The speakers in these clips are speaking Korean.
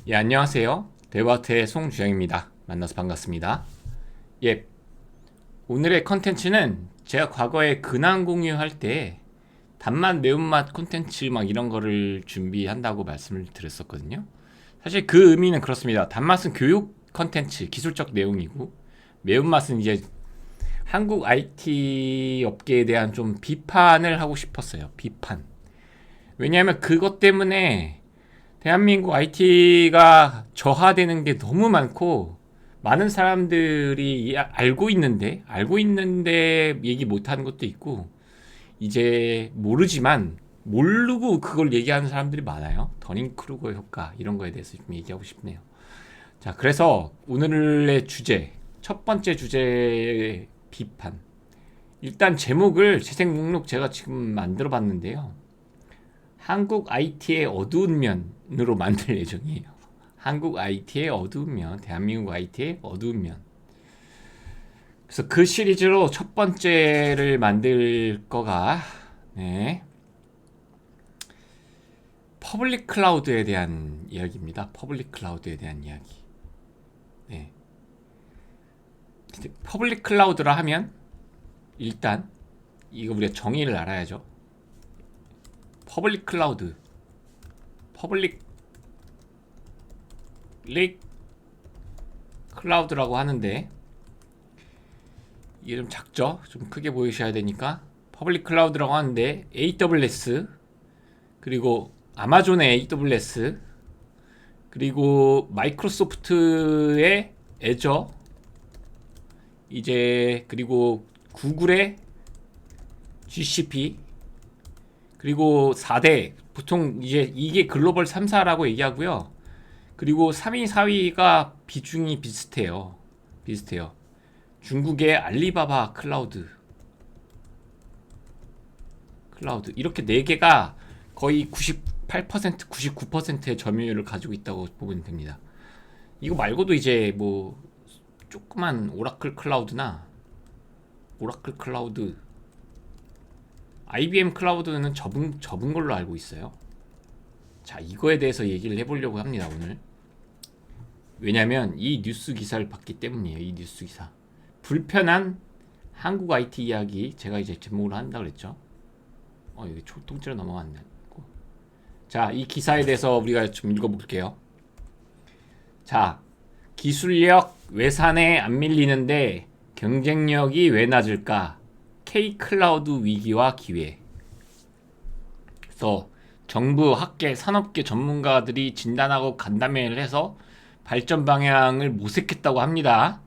예, 안녕하세요. 데브아트의 송주영입니다. 만나서 반갑습니다. 예, 오늘의 컨텐츠는 제가 과거에 근황 공유할 때 단맛, 매운맛 콘텐츠 막 이런 거를 준비한다고 말씀을 드렸었거든요. 사실 그 의미는 그렇습니다. 단맛은 교육 컨텐츠, 기술적 내용이고, 매운맛은 이제 한국 IT 업계에 대한 좀 비판을 하고 싶었어요. 비판. 왜냐하면 그것 때문에 대한민국 IT가 저하되는 게 너무 많고, 많은 사람들이 알고 있는데 얘기 못하는 것도 있고, 이제 모르지만 모르고 그걸 얘기하는 사람들이 많아요. 더닝크루거 효과 이런 거에 대해서 좀 얘기하고 싶네요. 자, 그래서 오늘의 주제, 첫 번째 주제 비판. 일단 제목을 재생 목록 제가 지금 만들어 봤는데요. 한국 IT의 어두운 면으로 만들 예정이에요. 한국 IT의 어두운 면, 대한민국 IT의 어두운 면. 그래서 그 시리즈로 첫 번째를 만들 거가 퍼블릭 클라우드에 대한 이야기입니다. 퍼블릭 클라우드에 대한 이야기. 네. 퍼블릭 클라우드라 하면 일단 이거 우리가 정의를 알아야죠. 퍼블릭 클라우드, 퍼블릭 클라우드라고 하는데 이게 좀 작죠? 좀 크게 보이셔야 되니까 퍼블릭 클라우드라고 하는데 AWS 그리고 아마존의 AWS 그리고 마이크로소프트의 애저 이제 그리고 구글의 GCP 그리고 4대 보통 이제 이게 글로벌 3사라고 얘기하고요. 그리고 3위, 4위가 비중이 비슷해요. 중국의 알리바바 클라우드 이렇게 4개가 거의 98%, 99%의 점유율을 가지고 있다고 보면 됩니다. 이거 말고도 이제 뭐 조그만 오라클 클라우드, IBM 클라우드는 접은 걸로 알고 있어요. 자, 이거에 대해서 얘기를 해보려고 합니다, 오늘. 왜냐면 이 뉴스 기사를 봤기 때문이에요. 이 뉴스 기사. 불편한 한국 IT 이야기 제가 이제 제목으로 한다 그랬죠. 여기 통째로 넘어갔네. 자, 이 기사에 대해서 우리가 좀 읽어볼게요. 자, 기술력 외산에 안 밀리는데 경쟁력이 왜 낮을까? K-클라우드 위기와 기회. 그래서 정부, 학계, 산업계 전문가들이 진단하고 간담회를 해서 발전 방향을 모색했다고 합니다.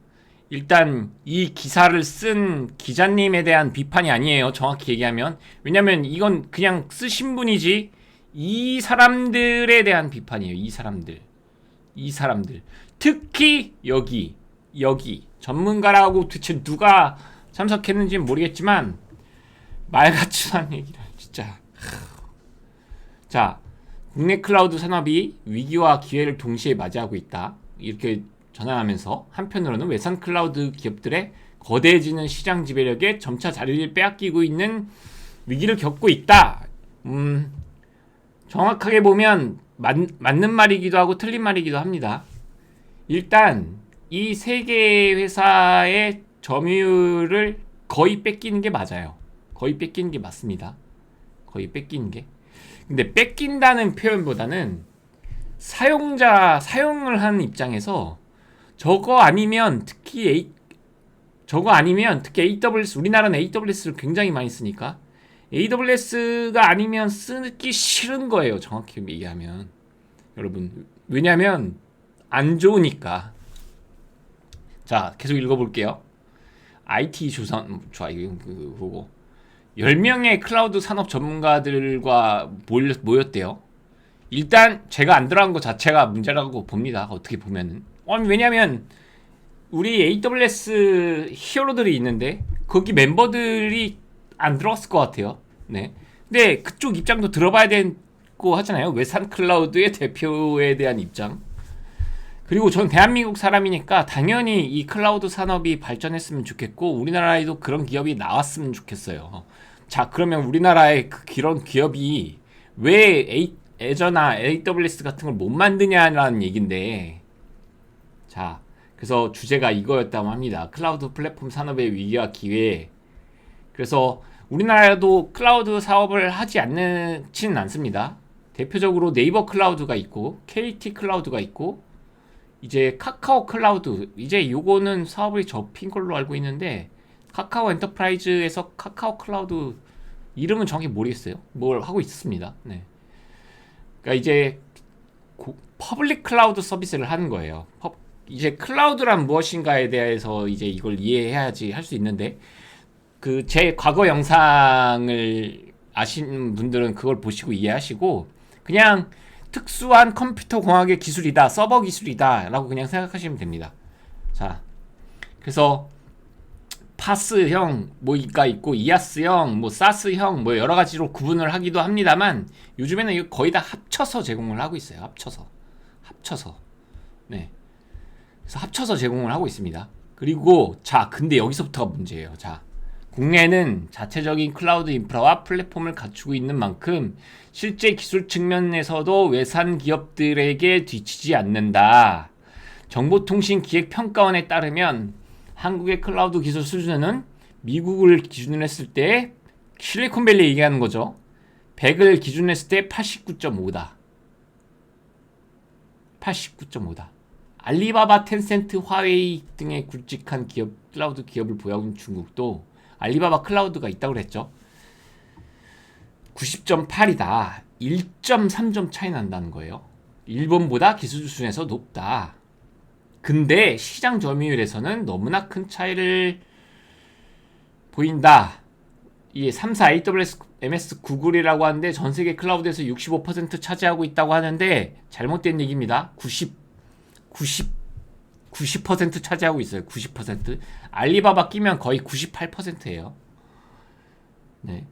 일단 이 기사를 쓴 기자님에 대한 비판이 아니에요. 정확히 얘기하면. 왜냐면 이건 그냥 쓰신 분이지 이 사람들에 대한 비판이에요. 이 사람들. 특히 여기 전문가라고 대체 누가 참석했는지는 모르겠지만 말 같지도 않은 얘기를 진짜. 자, 국내 클라우드 산업이 위기와 기회를 동시에 맞이하고 있다. 이렇게 전환하면서 한편으로는 외산 클라우드 기업들의 거대해지는 시장 지배력에 점차 자리를 빼앗기고 있는 위기를 겪고 있다. 정확하게 보면 맞는 말이기도 하고 틀린 말이기도 합니다. 일단 이 세 개 회사의 점유율을 거의 뺏기는 게 맞아요. 거의 뺏기는 게 맞습니다. 거의 뺏기는 게. 근데 뺏긴다는 표현보다는 사용을 하는 입장에서 저거 아니면 특히 AWS, 우리나라는 AWS를 굉장히 많이 쓰니까 AWS가 아니면 쓰기 싫은 거예요. 정확히 얘기하면. 여러분. 왜냐면 안 좋으니까. 자, 계속 읽어볼게요. IT 조선, 좋아, 이거 보고. 10명의 클라우드 산업 전문가들과 모였대요. 일단 제가 안 들어간 것 자체가 문제라고 봅니다. 어떻게 보면은. 왜냐면 우리 AWS 히어로들이 있는데 거기 멤버들이 안 들어갔을 것 같아요. 네. 근데 그쪽 입장도 들어봐야 되고 하잖아요. 외산 클라우드의 대표에 대한 입장. 그리고 전 대한민국 사람이니까 당연히 이 클라우드 산업이 발전했으면 좋겠고 우리나라에도 그런 기업이 나왔으면 좋겠어요. 자, 그러면 우리나라의 그런 기업이 왜 애저나 AWS 같은 걸 못 만드냐라는 얘긴데, 자, 그래서 주제가 이거였다고 합니다. 클라우드 플랫폼 산업의 위기와 기회. 그래서 우리나라도 클라우드 사업을 하지 않지는 않습니다. 대표적으로 네이버 클라우드가 있고 KT 클라우드가 있고 이제 카카오 클라우드, 이제 요거는 사업이 접힌 걸로 알고 있는데, 카카오 엔터프라이즈에서 카카오 클라우드 이름은 정확히 모르겠어요. 뭘 하고 있습니다. 네. 그러니까 이제 퍼블릭 클라우드 서비스를 하는 거예요. 이제 클라우드란 무엇인가에 대해서 이제 이걸 이해해야지 할 수 있는데, 그 제 과거 영상을 아시는 분들은 그걸 보시고 이해하시고, 그냥 특수한 컴퓨터 공학의 기술이다, 서버 기술이다 라고 그냥 생각하시면 됩니다. 자, 그래서 파스형 뭐가 있고 이아스형 뭐 사스형 뭐 여러 가지로 구분을 하기도 합니다만, 요즘에는 이거 거의 다 합쳐서 제공을 하고 있어요. 합쳐서 네, 그래서 합쳐서 제공을 하고 있습니다. 그리고 자, 근데 여기서부터가 문제예요. 자, 국내는 자체적인 클라우드 인프라와 플랫폼을 갖추고 있는 만큼 실제 기술 측면에서도 외산 기업들에게 뒤치지 않는다. 정보통신기획평가원에 따르면 한국의 클라우드 기술 수준은 미국을 기준으로 했을 때, 실리콘밸리 얘기하는 거죠. 100을 기준으로 했을 때 89.5다. 89.5다. 알리바바, 텐센트, 화웨이 등의 굵직한 기업, 클라우드 기업을 보유하고 있는 중국도 알리바바 클라우드가 있다고 그랬죠. 90.8이다. 1.3점 차이 난다는 거예요. 일본보다 기술 수준에서 높다. 근데 시장 점유율에서는 너무나 큰 차이를 보인다. 이 3사 AWS, MS, 구글이라고 하는데 전 세계 클라우드에서 65% 차지하고 있다고 하는데 잘못된 얘기입니다. 90% 차지하고 있어요. 90%. 알리바바 끼면 거의 98%예요. 네.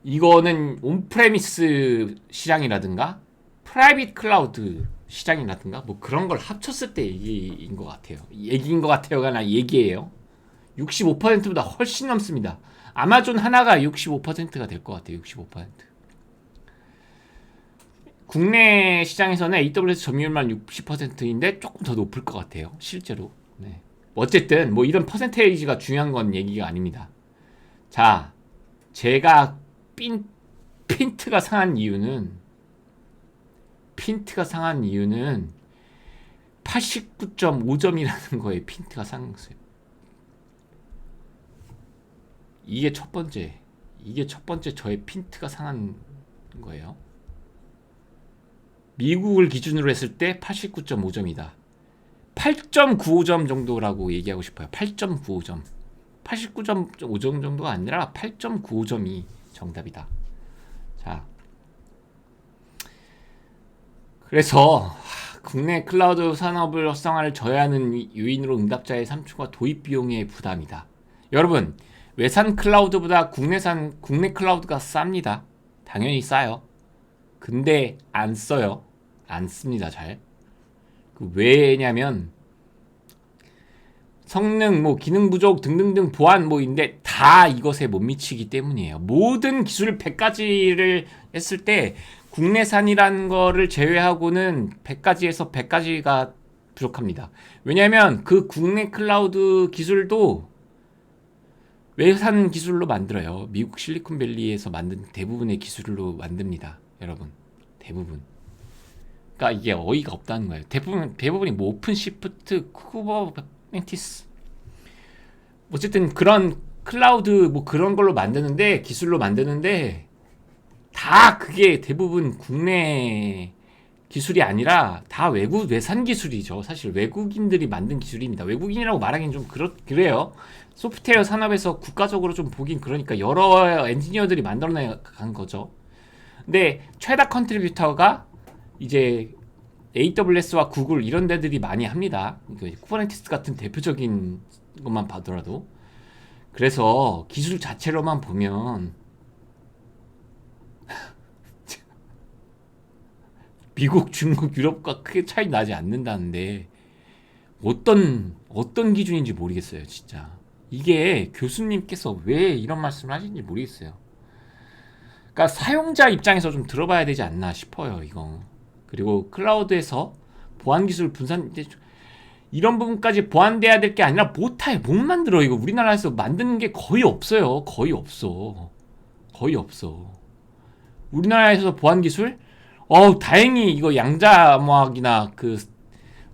이거는 온프레미스 시장이라든가 프라이빗 클라우드 시장이라든가 뭐 그런 걸 합쳤을 때 얘기인 것 같아요. 얘기인 것 같아요가 아니라 얘기예요. 65%보다 훨씬 넘습니다. 아마존 하나가 65%가 될 것 같아요. 65%. 국내 시장에서는 AWS 점유율만 60%인데 조금 더 높을 것 같아요. 실제로. 네. 어쨌든 뭐 이런 퍼센테이지가 중요한 건 얘기가 아닙니다. 자, 제가 핀트가 상한 이유는 89.5점이라는 거에 핀트가 상했어요. 이게 첫 번째 저의 핀트가 상한 거예요. 미국을 기준으로 했을 때 89.5점이다. 8.95점 정도라고 얘기하고 싶어요. 8.95점. 89.5점 정도가 아니라 8.95점이 정답이다. 자, 그래서 국내 클라우드 산업을 활성화를 저해하는 요인으로 응답자의 삼초가 도입 비용의 부담이다. 여러분, 외산 클라우드보다 국내 클라우드가 쌉니다. 당연히 싸요. 근데 안 써요. 안 씁니다. 잘. 왜냐면 성능, 뭐 기능 부족 등등등 보안 뭐인데 다 이것에 못 미치기 때문이에요. 모든 기술 100가지를 했을 때 국내산이라는 거를 제외하고는 100가지에서 100가지가 부족합니다. 왜냐하면 그 국내 클라우드 기술도 외산 기술로 만들어요. 미국 실리콘밸리에서 만든 대부분의 기술로 만듭니다. 여러분, 대부분. 그러니까 이게 어이가 없다는 거예요. 대부분이 뭐 오픈시프트, 쿠버네티스, 어쨌든 그런 클라우드 뭐 그런 걸로 만드는데, 기술로 만드는데 다 그게 대부분 국내 기술이 아니라 다 외산 기술이죠. 사실 외국인들이 만든 기술입니다. 외국인이라고 말하기는 좀 그래요. 소프트웨어 산업에서 국가적으로 좀 보긴 그러니까 여러 엔지니어들이 만들어낸 거죠. 근데 최다 컨트리뷰터가 이제 AWS와 구글 이런 데들이 많이 합니다. 쿠버네티스 같은 대표적인 것만 봐더라도. 그래서 기술 자체로만 보면 미국, 중국, 유럽과 크게 차이 나지 않는다는데 어떤 기준인지 모르겠어요. 진짜 이게 교수님께서 왜 이런 말씀을 하시는지 모르겠어요. 그러니까 사용자 입장에서 좀 들어봐야 되지 않나 싶어요, 이거. 그리고 클라우드에서 보안 기술 분산 이런 부분까지 보완돼야 될 게 아니라 못해, 못 만들어. 이거 우리나라에서 만드는 게 거의 없어요. 거의 없어. 거의 없어. 우리나라에서 보안 기술? 다행히 이거 양자 암호학이나 그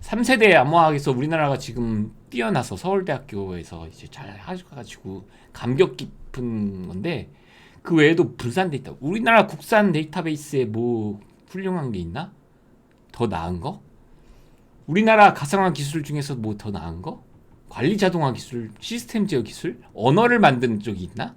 3세대 암호학에서 우리나라가 지금 뛰어나서 서울대학교에서 이제 잘 하셔가지고 감격 깊은 건데, 그 외에도 분산돼 있다. 우리나라 국산 데이터베이스에 뭐 훌륭한 게 있나? 더 나은 거? 우리나라 가상화 기술 중에서 뭐 더 나은 거? 관리 자동화 기술, 시스템 제어 기술, 언어를 만드는 쪽이 있나?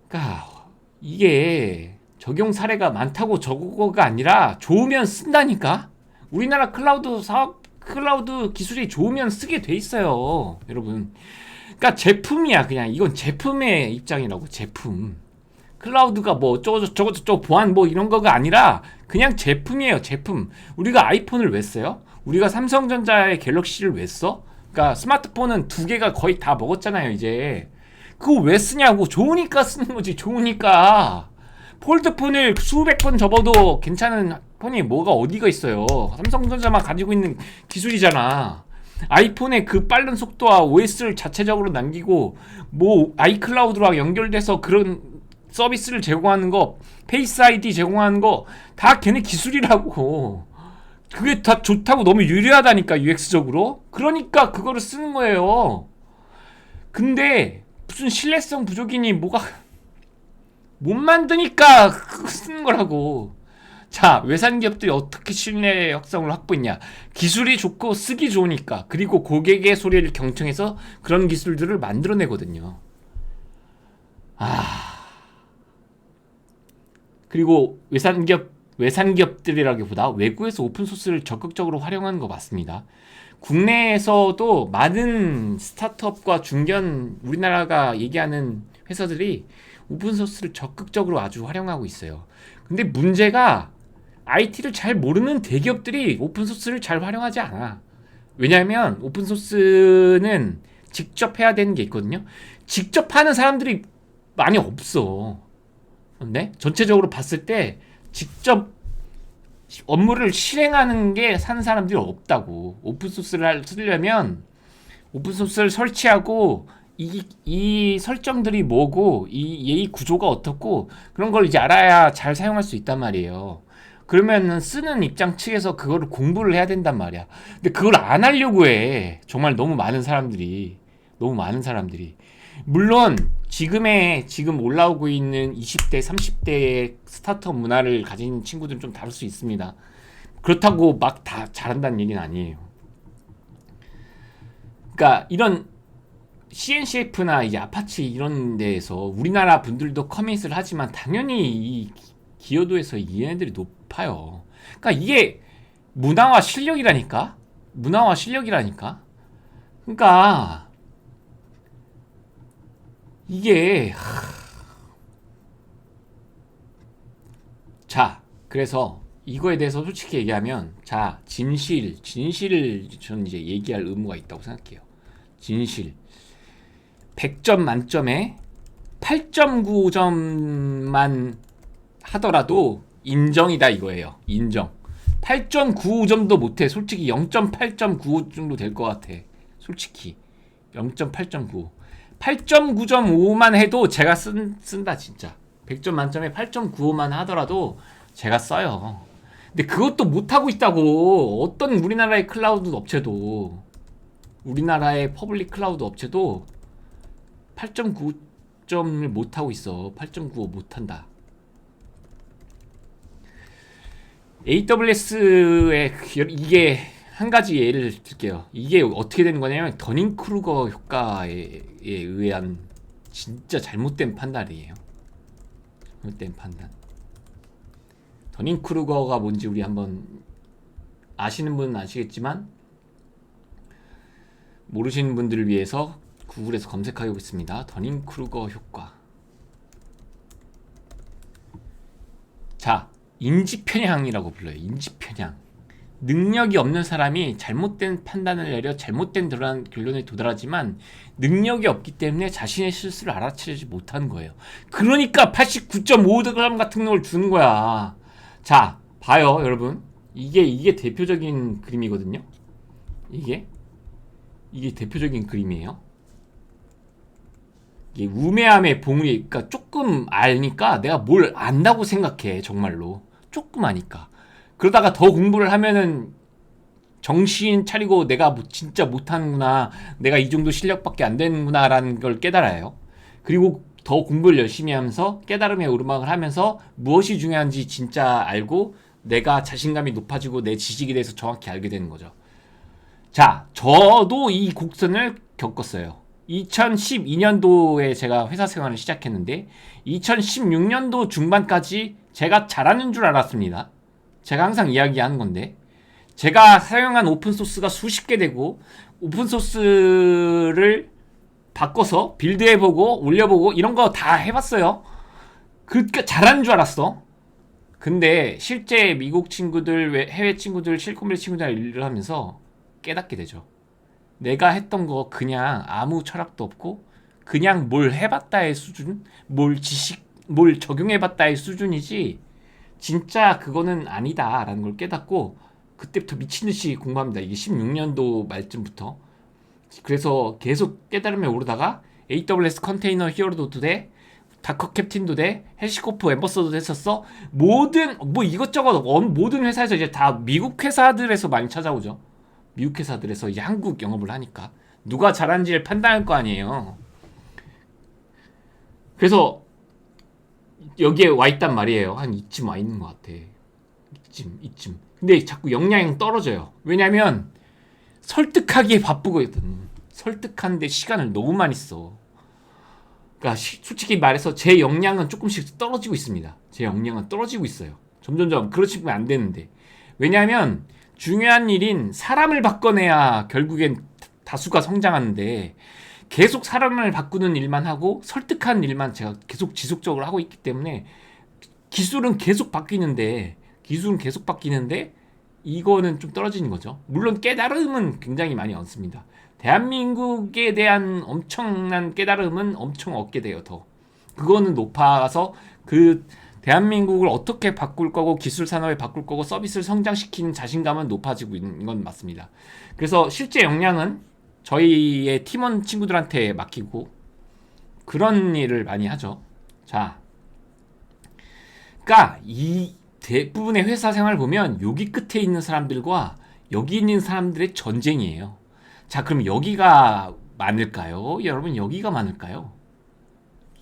그러니까 이게 적용 사례가 많다고 저거가 아니라 좋으면 쓴다니까. 우리나라 클라우드 기술이 좋으면 쓰게 돼 있어요, 여러분. 그러니까 제품이야, 그냥. 이건 제품의 입장이라고. 제품. 클라우드가 뭐 저거 보안 뭐 이런 거가 아니라 그냥 제품이에요, 제품. 우리가 아이폰을 왜 써요? 우리가 삼성전자의 갤럭시를 왜 써? 그러니까 스마트폰은 두 개가 거의 다 먹었잖아요, 이제. 그거 왜 쓰냐고. 좋으니까 쓰는 거지, 좋으니까. 폴드폰을 수백 번 접어도 괜찮은 폰이 뭐가 어디가 있어요. 삼성전자만 가지고 있는 기술이잖아. 아이폰의 그 빠른 속도와 OS를 자체적으로 남기고 뭐 아이클라우드랑 연결돼서 그런 서비스를 제공하는 거, 페이스 아이디 제공하는 거 다 걔네 기술이라고. 그게 다 좋다고, 너무 유리하다니까, UX적으로. 그러니까 그거를 쓰는 거예요. 근데 무슨 신뢰성 부족이니 뭐가 못 만드니까 그거 쓰는 거라고. 자, 외산 기업들이 어떻게 신뢰 확성을 확보했냐? 기술이 좋고 쓰기 좋으니까. 그리고 고객의 소리를 경청해서 그런 기술들을 만들어내거든요. 그리고 외산 기업들이라기보다 외국에서 오픈 소스를 적극적으로 활용하는 거 맞습니다. 국내에서도 많은 스타트업과 중견, 우리나라가 얘기하는 회사들이 오픈 소스를 적극적으로 아주 활용하고 있어요. 근데 문제가 IT를 잘 모르는 대기업들이 오픈 소스를 잘 활용하지 않아. 왜냐하면 오픈 소스는 직접 해야 되는 게 있거든요. 직접 하는 사람들이 많이 없어. 근데 전체적으로 봤을 때 직접 업무를 실행하는 게 사는 사람들이 없다고. 오픈소스를 쓰려면 오픈소스를 설치하고 이 설정들이 뭐고 이 구조가 어떻고 그런 걸 이제 알아야 잘 사용할 수 있단 말이에요. 그러면은 쓰는 입장 측에서 그거를 공부를 해야 된단 말이야. 근데 그걸 안 하려고 해. 정말 너무 많은 사람들이. 물론 지금 올라오고 있는 20대, 30대의 스타트업 문화를 가진 친구들은 좀 다를 수 있습니다. 그렇다고 막 다 잘한다는 얘기는 아니에요. 그러니까 이런 CNCF나 이제 아파치 이런 데에서 우리나라 분들도 커밋을 하지만 당연히 이 기여도에서 이 얘네들이 높아요. 그러니까 이게 문화와 실력이라니까. 그러니까 이게 자, 그래서 이거에 대해서 솔직히 얘기하면, 자, 진실을 저는 이제 얘기할 의무가 있다고 생각해요. 진실 100점 만점에 8.95점만 하더라도 인정이다 이거예요. 인정. 8.95점도 못해. 솔직히 0.8.95 정도 될 것 같아. 솔직히 0.8.95 8.9.5만 해도 제가 쓴다 진짜. 100점 만점에 8.95만 하더라도 제가 써요. 근데 그것도 못하고 있다고. 어떤 우리나라의 클라우드 업체도, 우리나라의 퍼블릭 클라우드 업체도 8.9점을 못하고 있어. 8.95 못한다. AWS의 이게 한 가지 예를 들게요. 이게 어떻게 되는 거냐면 더닝크루거 효과에 의한 진짜 잘못된 판단이에요. 잘못된 판단. 더닝크루거가 뭔지 우리 한번 아시는 분은 아시겠지만 모르시는 분들을 위해서 구글에서 검색하고 있습니다. 더닝크루거 효과. 자, 인지편향이라고 불러요. 인지편향. 능력이 없는 사람이 잘못된 판단을 내려 잘못된 결론에 도달하지만 능력이 없기 때문에 자신의 실수를 알아채지 못하는 거예요. 그러니까 89.5g 같은 걸 주는 거야. 자, 봐요, 여러분. 이게 대표적인 그림이거든요. 이게 대표적인 그림이에요. 이게 우매함의 봉우리, 그러니까 조금 아니까 내가 뭘 안다고 생각해, 정말로. 조금 아니까. 그러다가 더 공부를 하면은 정신 차리고 내가 진짜 못하는구나, 내가 이 정도 실력밖에 안 되는구나 라는 걸 깨달아요. 그리고 더 공부를 열심히 하면서 깨달음의 오르막을 하면서 무엇이 중요한지 진짜 알고 내가 자신감이 높아지고 내 지식에 대해서 정확히 알게 되는 거죠. 자, 저도 이 곡선을 겪었어요. 2012년도에 제가 회사 생활을 시작했는데 2016년도 중반까지 제가 잘하는 줄 알았습니다. 제가 항상 이야기하는 건데, 제가 사용한 오픈소스가 수십 개 되고 오픈소스를 바꿔서 빌드해보고 올려보고 이런 거 다 해봤어요. 그러니까 잘하는 줄 알았어. 근데 실제 미국 친구들, 해외 친구들, 실컷 친구들 일을 하면서 깨닫게 되죠. 내가 했던 거 그냥 아무 철학도 없고 그냥 뭘 해봤다의 수준, 뭘 적용해봤다의 수준이지 진짜 그거는 아니다라는 걸 깨닫고 그때부터 미친듯이 공부합니다. 이게 16년도 말쯤부터. 그래서 계속 깨달음에 오르다가 AWS 컨테이너 히어로도 돼, 다커 캡틴도 돼, 해시코프 엠버서도 했었어. 모든 뭐 이것저것 모든 회사에서 이제 다 미국 회사들에서 많이 찾아오죠. 미국 회사들에서 이제 한국 영업을 하니까 누가 잘하는지를 판단할 거 아니에요. 그래서 여기에 와 있단 말이에요. 한 이쯤 와 있는 것 같아. 이쯤. 근데 자꾸 역량이 떨어져요. 왜냐면 설득하기에 바쁘거든. 설득하는데 시간을 너무 많이 써. 그러니까 솔직히 말해서 제 역량은 조금씩 떨어지고 있습니다. 제 역량은 떨어지고 있어요. 점점점. 그러시면 안 되는데. 왜냐하면 중요한 일인 사람을 바꿔내야 결국엔 다수가 성장하는데, 계속 사람을 바꾸는 일만 하고 설득하는 일만 제가 계속 지속적으로 하고 있기 때문에 기술은 계속 바뀌는데 이거는 좀 떨어지는 거죠. 물론 깨달음은 굉장히 많이 얻습니다. 대한민국에 대한 엄청난 깨달음은 엄청 얻게 돼요. 더 그거는 높아서 그 대한민국을 어떻게 바꿀 거고 기술 산업에 바꿀 거고 서비스를 성장시키는 자신감은 높아지고 있는 건 맞습니다. 그래서 실제 역량은 저희의 팀원 친구들한테 맡기고 그런 일을 많이 하죠. 자, 그러니까 이 대부분의 회사 생활 보면 여기 끝에 있는 사람들과 여기 있는 사람들의 전쟁이에요. 자, 그럼 여기가 많을까요? 여러분, 여기가 많을까요?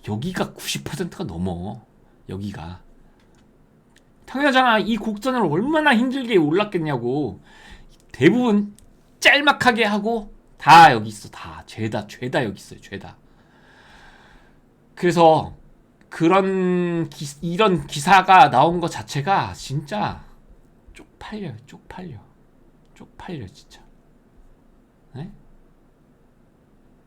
여기가 90%가 넘어. 여기가. 당연하잖아. 이 곡선을 얼마나 힘들게 올랐겠냐고. 대부분 짤막하게 하고 다 여기 있어. 다 죄다 여기 있어요. 죄다. 그래서 이런 기사가 나온 것 자체가 진짜 쪽팔려요. 진짜. 네?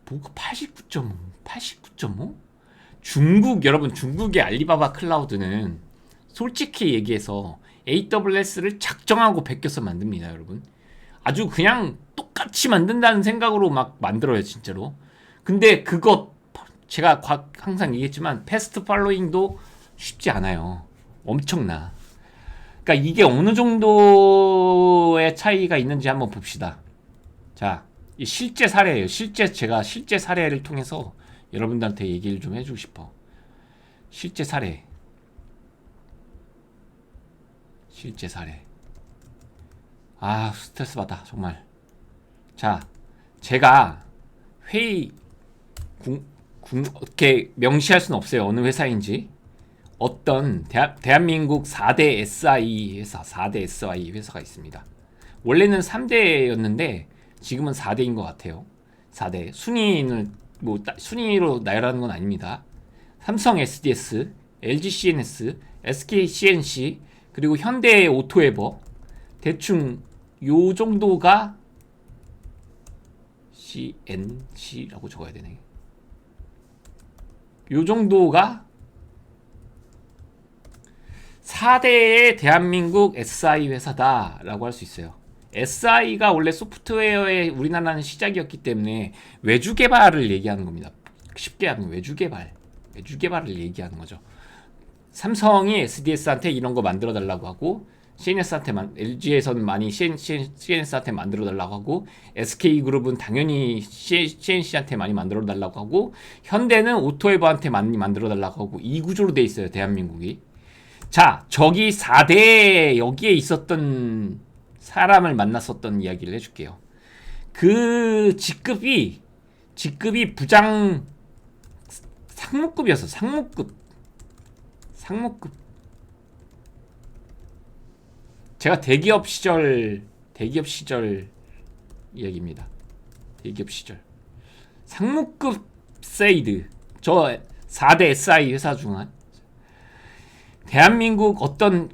뭐가 89.5? 여러분, 중국의 알리바바 클라우드는 솔직히 얘기해서 AWS를 작정하고 베껴서 만듭니다, 여러분. 아주 그냥 똑같이 만든다는 생각으로 막 만들어요, 진짜로. 근데 그거 제가 항상 얘기했지만 패스트 팔로잉도 쉽지 않아요. 엄청나. 그러니까 이게 어느 정도의 차이가 있는지 한번 봅시다. 자, 이 실제 사례예요. 제가 실제 사례를 통해서 여러분들한테 얘기를 좀 해주고 싶어. 실제 사례. 아, 스트레스 받아, 정말. 자, 제가 회의 이렇게 명시할 수는 없어요. 어느 회사인지. 어떤 대한민국 4대 SI 회사가 있습니다. 원래는 3대였는데 지금은 4대인 것 같아요. 4대. 순위로 나열하는 건 아닙니다. 삼성 SDS, LG CNS, SK CNC, 그리고 현대 오토에버. 대충 요 정도가 CNC라고 적어야 되네. 요 정도가 4대의 대한민국 SI 회사다라고 할 수 있어요. SI가 원래 소프트웨어의 우리나라는 시작이었기 때문에 외주 개발을 얘기하는 겁니다. 쉽게 하면 외주 개발을 얘기하는 거죠. 삼성이 SDS한테 이런 거 만들어 달라고 하고, LG에서는 많이 CNS한테 만들어 달라고 하고, SK그룹은 당연히 CNC한테 많이 만들어 달라고 하고, 현대는 오토에버한테 많이 만들어 달라고 하고, 이 구조로 돼 있어요, 대한민국이. 자, 저기 4대 여기에 있었던 사람을 만났었던 이야기를 해줄게요. 그 직급이 부장 상무급이었어. 상무급. 제가 대기업 시절 이야기입니다. 대기업 시절. 상무급 세이드. 저 4대 SI 회사 중 한. 대한민국 어떤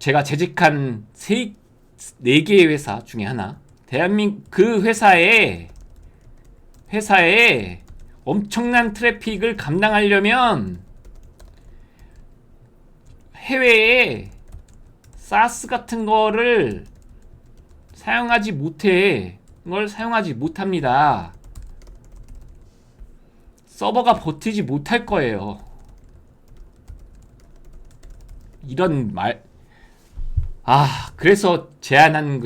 제가 재직한 4개의 회사 중에 하나. 대한민국 그 회사에 엄청난 트래픽을 감당하려면 해외에 사스 같은 거를 사용하지 못합니다. 서버가 버티지 못할 거예요. 이런 말. 그래서 제안하는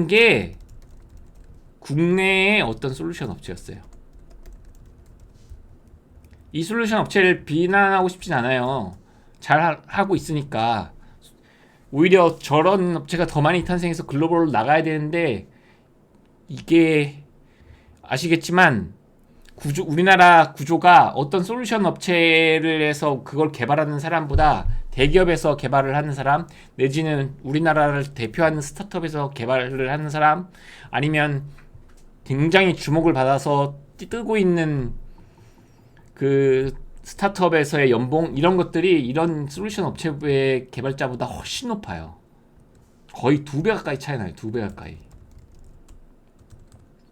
게 국내의 어떤 솔루션 업체였어요. 이 솔루션 업체를 비난하고 싶진 않아요. 잘 하고 있으니까. 오히려 저런 업체가 더 많이 탄생해서 글로벌로 나가야 되는데, 이게 아시겠지만 우리나라 구조가 어떤 솔루션 업체를 해서 그걸 개발하는 사람보다 대기업에서 개발을 하는 사람, 내지는 우리나라를 대표하는 스타트업에서 개발을 하는 사람, 아니면 굉장히 주목을 받아서 뜨고 있는 그 스타트업에서의 연봉, 이런 것들이 이런 솔루션 업체의 개발자보다 훨씬 높아요. 거의 2배 가까이 차이 나요. 2배 가까이.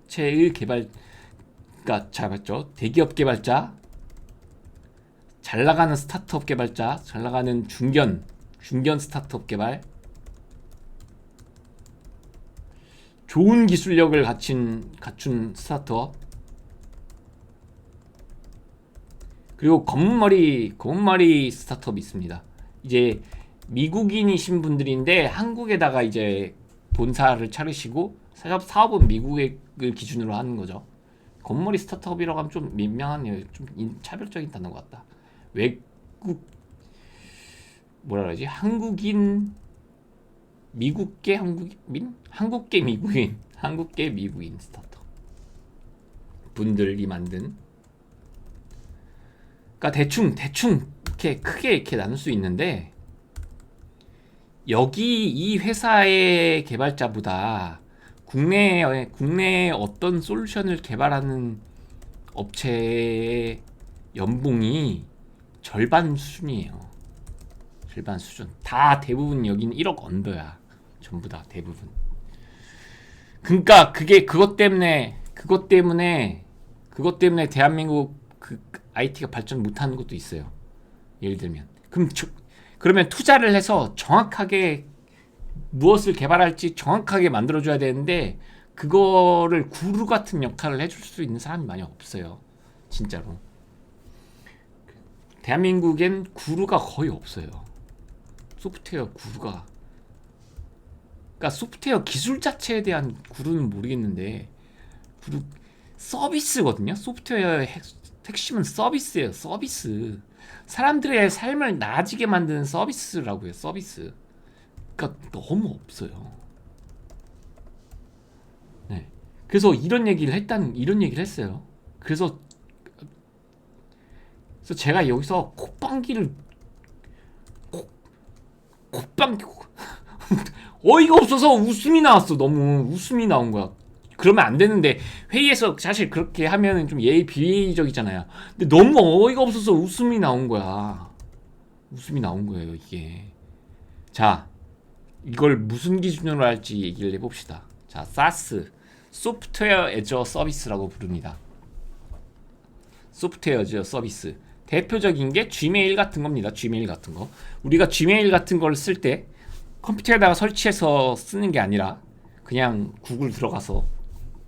제일 개발가 잘 봤죠. 대기업 개발자, 잘 나가는 스타트업 개발자, 잘 나가는 중견 스타트업 개발, 좋은 기술력을 갖춘 스타트업, 그리고 검은머리 스타트업이 있습니다. 이제 미국인이신 분들인데 한국에다가 이제 본사를 차리시고 사업은 미국을 기준으로 하는 거죠. 검은머리 스타트업이라고 하면 좀 민망하네요. 좀 차별적인 단어 같다. 외국 뭐라 그러지? 미국계 미국인 스타트업 분들이 만든. 그러니까 대충 이렇게 크게 이렇게 나눌 수 있는데, 여기 이 회사의 개발자보다 국내에 어떤 솔루션을 개발하는 업체의 연봉이 절반 수준이에요. 절반 수준. 다 대부분 여기는 1억 언더야. 전부 다 대부분. 그러니까 그것 때문에 대한민국 그 IT가 발전 못하는 것도 있어요. 예를 들면 그러면 투자를 해서 정확하게 무엇을 개발할지 정확하게 만들어줘야 되는데, 그거를 구루 같은 역할을 해줄 수 있는 사람이 많이 없어요. 진짜로. 대한민국엔 구루가 거의 없어요. 소프트웨어 구루가. 그러니까 소프트웨어 기술 자체에 대한 구루는 모르겠는데, 구루 서비스거든요. 소프트웨어의 핵심은 서비스예요. 서비스. 사람들의 삶을 나아지게 만드는 서비스라고요. 서비스. 그러니까 너무 없어요. 네. 그래서 이런 얘기를 했어요. 그래서 제가 여기서 콧방귀 어이가 없어서 웃음이 나왔어. 너무 웃음이 나온 거야. 그러면 안 되는데, 회의에서 사실 그렇게 하면은 좀 비예의적이잖아요. 근데 너무 어이가 없어서 웃음이 나온 거야. 웃음이 나온 거예요, 이게. 자, 이걸 무슨 기준으로 할지 얘기를 해봅시다. 자, SaaS, 소프트웨어 애저 서비스라고 부릅니다. 소프트웨어 애저 서비스. 대표적인 게 Gmail 같은 겁니다. Gmail 같은 거. 우리가 Gmail 같은 걸 쓸 때 컴퓨터에다가 설치해서 쓰는 게 아니라 그냥 구글 들어가서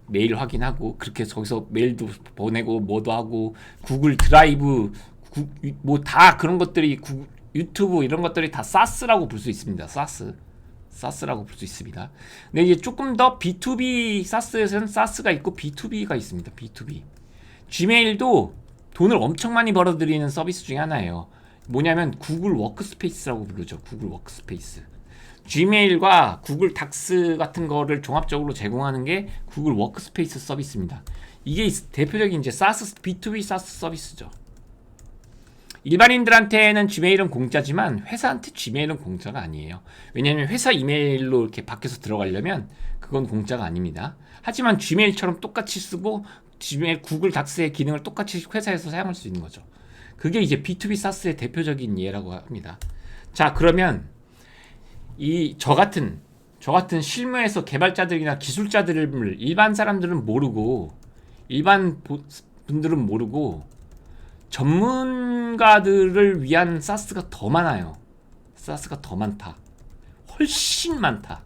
메일 확인하고 그렇게 거기서 메일도 보내고 뭐도 하고 구글 드라이브 뭐 다 그런 것들이 유튜브 이런 것들이 다 사스라고 볼 수 있습니다. 사스라고 볼 수 있습니다. 근데 이제 조금 더 B2B 사스에서는 사스가 있고 B2B가 있습니다. B2B. Gmail도 돈을 엄청 많이 벌어들이는 서비스 중에 하나예요. 뭐냐면 구글 워크스페이스라고 부르죠. 구글 워크스페이스. Gmail과 구글 닥스 같은 거를 종합적으로 제공하는 게 구글 워크스페이스 서비스입니다. 이게 대표적인 이제 사스 B2B 사스 서비스죠. 일반인들한테는 Gmail은 공짜지만 회사한테 Gmail은 공짜가 아니에요. 왜냐하면 회사 이메일로 이렇게 밖에서 들어가려면 그건 공짜가 아닙니다. 하지만 Gmail처럼 똑같이 쓰고 Gmail 구글 닥스의 기능을 똑같이 회사에서 사용할 수 있는 거죠. 그게 이제 B2B 사스의 대표적인 예라고 합니다. 자, 그러면 저 같은 실무에서 개발자들이나 기술자들을 일반 사람들은 모르고 일반 분들은 모르고 전문가들을 위한 사스가 더 많아요. 사스가 더 많다. 훨씬 많다.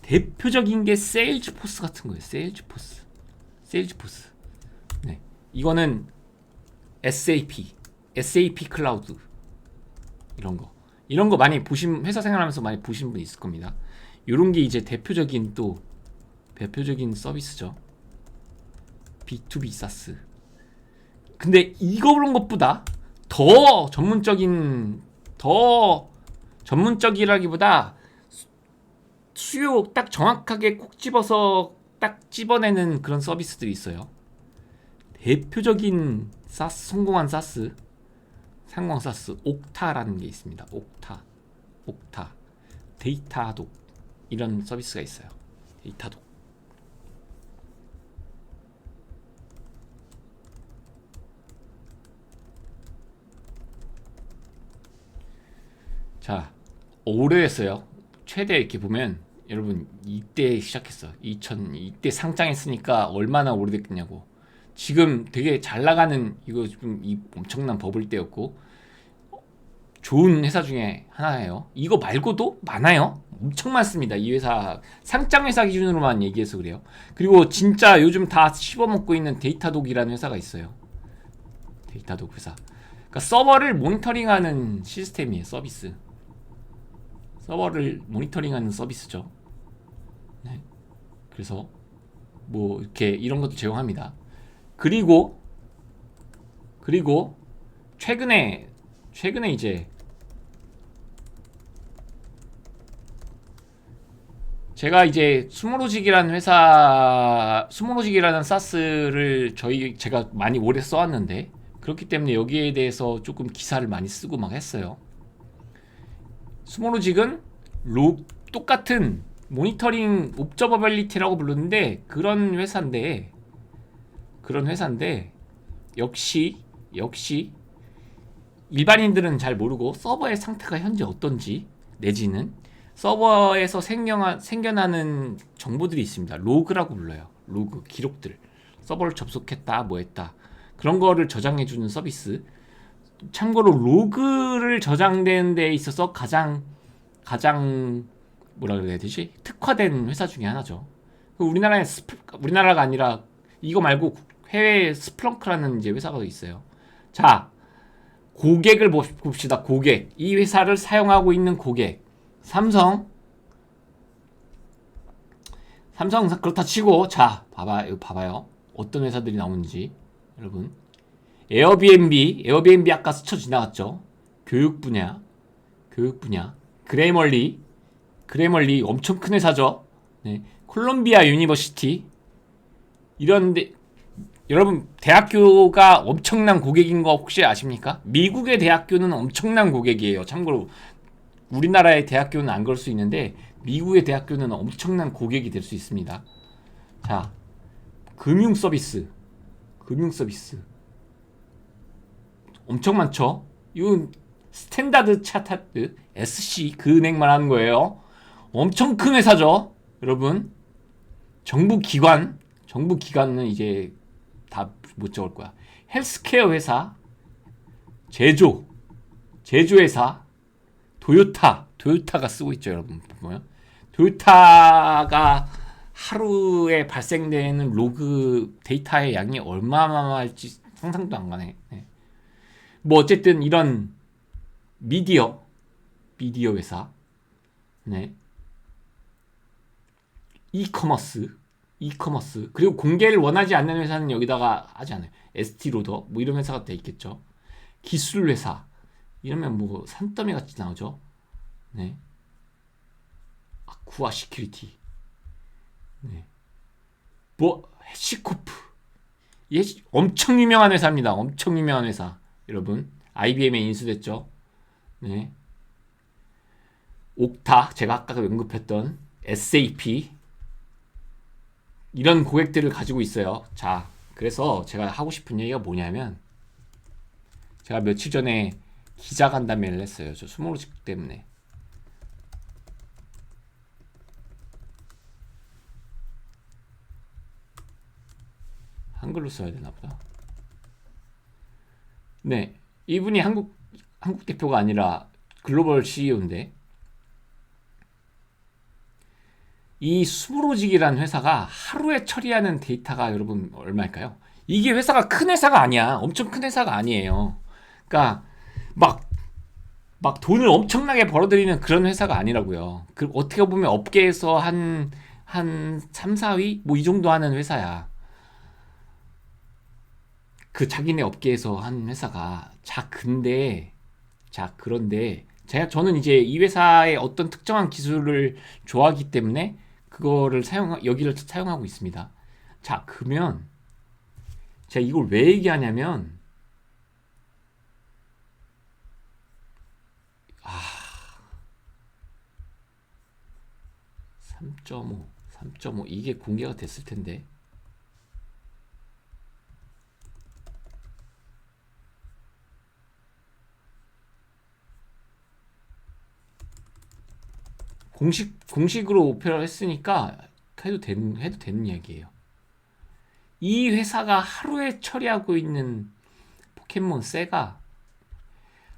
대표적인 게 세일즈포스 같은 거예요. 세일즈포스. 네. 이거는 SAP 클라우드. 이런 거 많이 회사 생활하면서 많이 보신 분 있을 겁니다. 이런 게 이제 대표적인 서비스죠. B2B 사스. 근데 그런 것보다 더 전문적이라기보다 수요 딱 정확하게 콕 집어서 딱 집어내는 그런 서비스들이 있어요. 대표적인 성공한 상공 사스 옥타라는 게 있습니다. 옥타 데이터독 이런 서비스가 있어요. 데이터독. 자, 오래됐어요. 최대 이렇게 보면 여러분 이때 시작했어. 이때 상장했으니까 얼마나 오래됐겠냐고. 지금 되게 잘 나가는 이거 지금 이 엄청난 버블 때였고 좋은 회사 중에 하나예요. 이거 말고도 많아요. 엄청 많습니다. 이 회사 상장 회사 기준으로만 얘기해서 그래요. 그리고 진짜 요즘 다 씹어먹고 있는 데이터독이라는 회사가 있어요. 데이터독 회사. 그러니까 서버를 모니터링하는 시스템이에요. 서비스. 서버를 모니터링하는 서비스죠. 네. 그래서 뭐 이렇게 이런 것도 제공합니다. 그리고 최근에 이제 제가 이제 스모로직이라는 사스를 제가 많이 오래 써왔는데 그렇기 때문에 여기에 대해서 조금 기사를 많이 쓰고 막 했어요. 스모로직은 똑같은 모니터링 옵저버빌리티라고 부르는데 그런 회사인데 역시 일반인들은 잘 모르고 서버의 상태가 현재 어떤지 내지는 서버에서 생겨나는 정보들이 있습니다. 로그라고 불러요. 로그 기록들. 서버를 접속했다 뭐 했다 그런 거를 저장해주는 서비스. 참고로 로그를 저장되는 데 있어서 가장 뭐라 그래야 되지? 특화된 회사 중에 하나죠. 우리나라가 아니라 이거 말고 해외에 스플렁크라는 이제 회사가 있어요. 자, 고객을 봅시다. 고객. 이 회사를 사용하고 있는 고객. 삼성 그렇다 치고 자, 봐봐요. 어떤 회사들이 나오는지 여러분. 에어비앤비 아까 스쳐 지나갔죠. 교육 분야. 그래멀리 엄청 큰 회사죠. 네. 콜롬비아 유니버시티 이런데 여러분 대학교가 엄청난 고객인 거 혹시 아십니까? 미국의 대학교는 엄청난 고객이에요. 참고로 우리나라의 대학교는 안 그럴 수 있는데 미국의 대학교는 엄청난 고객이 될 수 있습니다. 자, 금융 서비스 엄청 많죠. 이건 스탠다드 차타드 SC 그 은행만 하는 거예요. 엄청 큰 회사죠, 여러분. 정부 기관은 이제 다 못 적을 거야. 헬스케어 회사, 제조회사, 도요타가 쓰고 있죠, 여러분. 보면 도요타가 하루에 발생되는 로그 데이터의 양이 얼마만할지 상상도 안 가네. 네. 뭐 어쨌든 이런 미디어 회사, 네, 이커머스 그리고 공개를 원하지 않는 회사는 여기다가 하지 않아요. ST로더 뭐 이런 회사가 돼 있겠죠. 기술 회사 이러면 뭐 산더미 같이 나오죠. 네, 아쿠아 시큐리티, 네, 뭐 해시코프, 예, 엄청 유명한 회사입니다. 엄청 유명한 회사, 여러분. IBM에 인수됐죠. 네, 옥타, 제가 아까 언급했던 SAP, 이런 고객들을 가지고 있어요. 자, 그래서 제가 하고 싶은 얘기가 뭐냐면, 제가 며칠 전에 기자간담회를 했어요. 저 스몰로직 때문에. 한글로 써야 되나 보다. 네, 이분이 한국 대표가 아니라 글로벌 CEO인데, 이 스몰로직이라는 회사가 하루에 처리하는 데이터가 여러분 얼마일까요? 이게 회사가 큰 회사가 아니야. 엄청 큰 회사가 아니에요. 그러니까 막 돈을 엄청나게 벌어들이는 그런 회사가 아니라고요. 그 어떻게 보면 업계에서 한 3, 4위 뭐 이 정도 하는 회사야. 그 자기네 업계에서 한 회사가. 그런데 저는 이제 이 회사의 어떤 특정한 기술을 좋아하기 때문에 그거를 여기를 사용하고 있습니다. 자, 그러면 제가 이걸 왜 얘기하냐면, 3.5 이게 공개가 됐을 텐데. 공식으로 오페라를 했으니까 해도 되는 이야기예요. 이 회사가 하루에 처리하고 있는 포켓몬 세가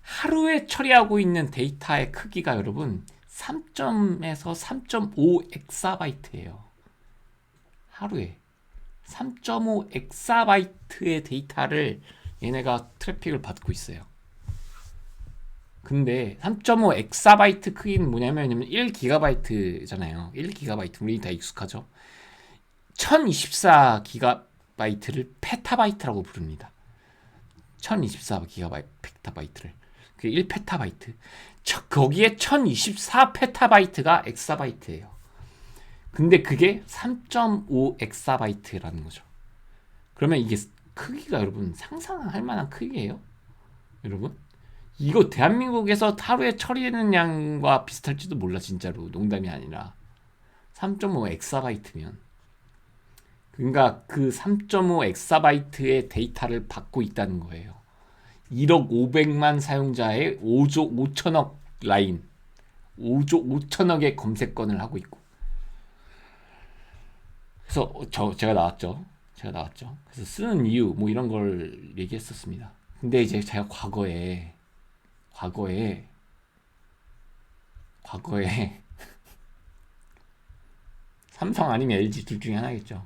하루에 처리하고 있는 데이터의 크기가 여러분 3.에서 3.5 엑사바이트예요. 하루에 3.5 엑사바이트의 데이터를 얘네가 트래픽을 받고 있어요. 근데 3.5 엑사바이트 크기는 뭐냐면 1기가바이트잖아요. 1기가바이트 우리 다 익숙하죠. 1024기가바이트를 페타바이트라고 부릅니다. 1024기가바이트 페타바이트를. 그게 1페타바이트. 거기에 1024페타바이트가 엑사바이트예요. 근데 그게 3.5 엑사바이트라는 거죠. 그러면 이게 크기가 여러분 상상할 만한 크기예요. 여러분, 이거 대한민국에서 하루에 처리하는 양과 비슷할지도 몰라. 진짜로 농담이 아니라 3.5 엑사바이트면, 그러니까 그 3.5 엑사바이트의 데이터를 받고 있다는 거예요. 1억 500만 사용자의 5조 5천억 라인, 5조 5천억의 검색권을 하고 있고. 그래서 제가 나왔죠. 그래서 쓰는 이유 뭐 이런 걸 얘기했었습니다. 근데 이제 제가 과거에 삼성 아니면 LG 둘 중에 하나겠죠.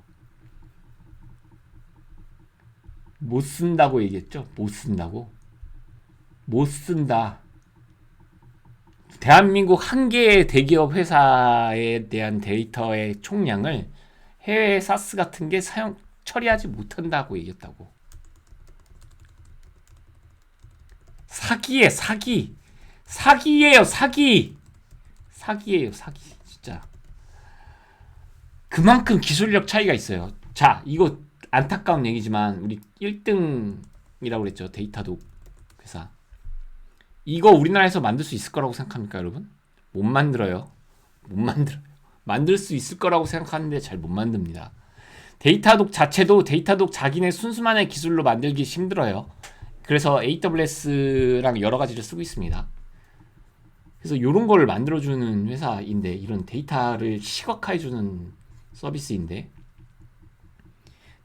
못 쓴다고 얘기했죠. 못 쓴다. 대한민국 한 개의 대기업 회사에 대한 데이터의 총량을 해외 사스 같은 게 처리하지 못한다고 얘기했다고. 사기예요. 진짜. 그만큼 기술력 차이가 있어요. 자, 이거 안타까운 얘기지만 우리 1등이라고 그랬죠. 데이터독 회사. 이거 우리나라에서 만들 수 있을 거라고 생각합니까, 여러분? 못 만들어요. 만들 수 있을 거라고 생각하는데 잘 못 만듭니다. 데이터독 자체도 데이터독 자기네 순수만의 기술로 만들기 힘들어요. 그래서 AWS랑 여러 가지를 쓰고 있습니다. 그래서 이런 걸 만들어주는 회사인데, 이런 데이터를 시각화해주는 서비스인데,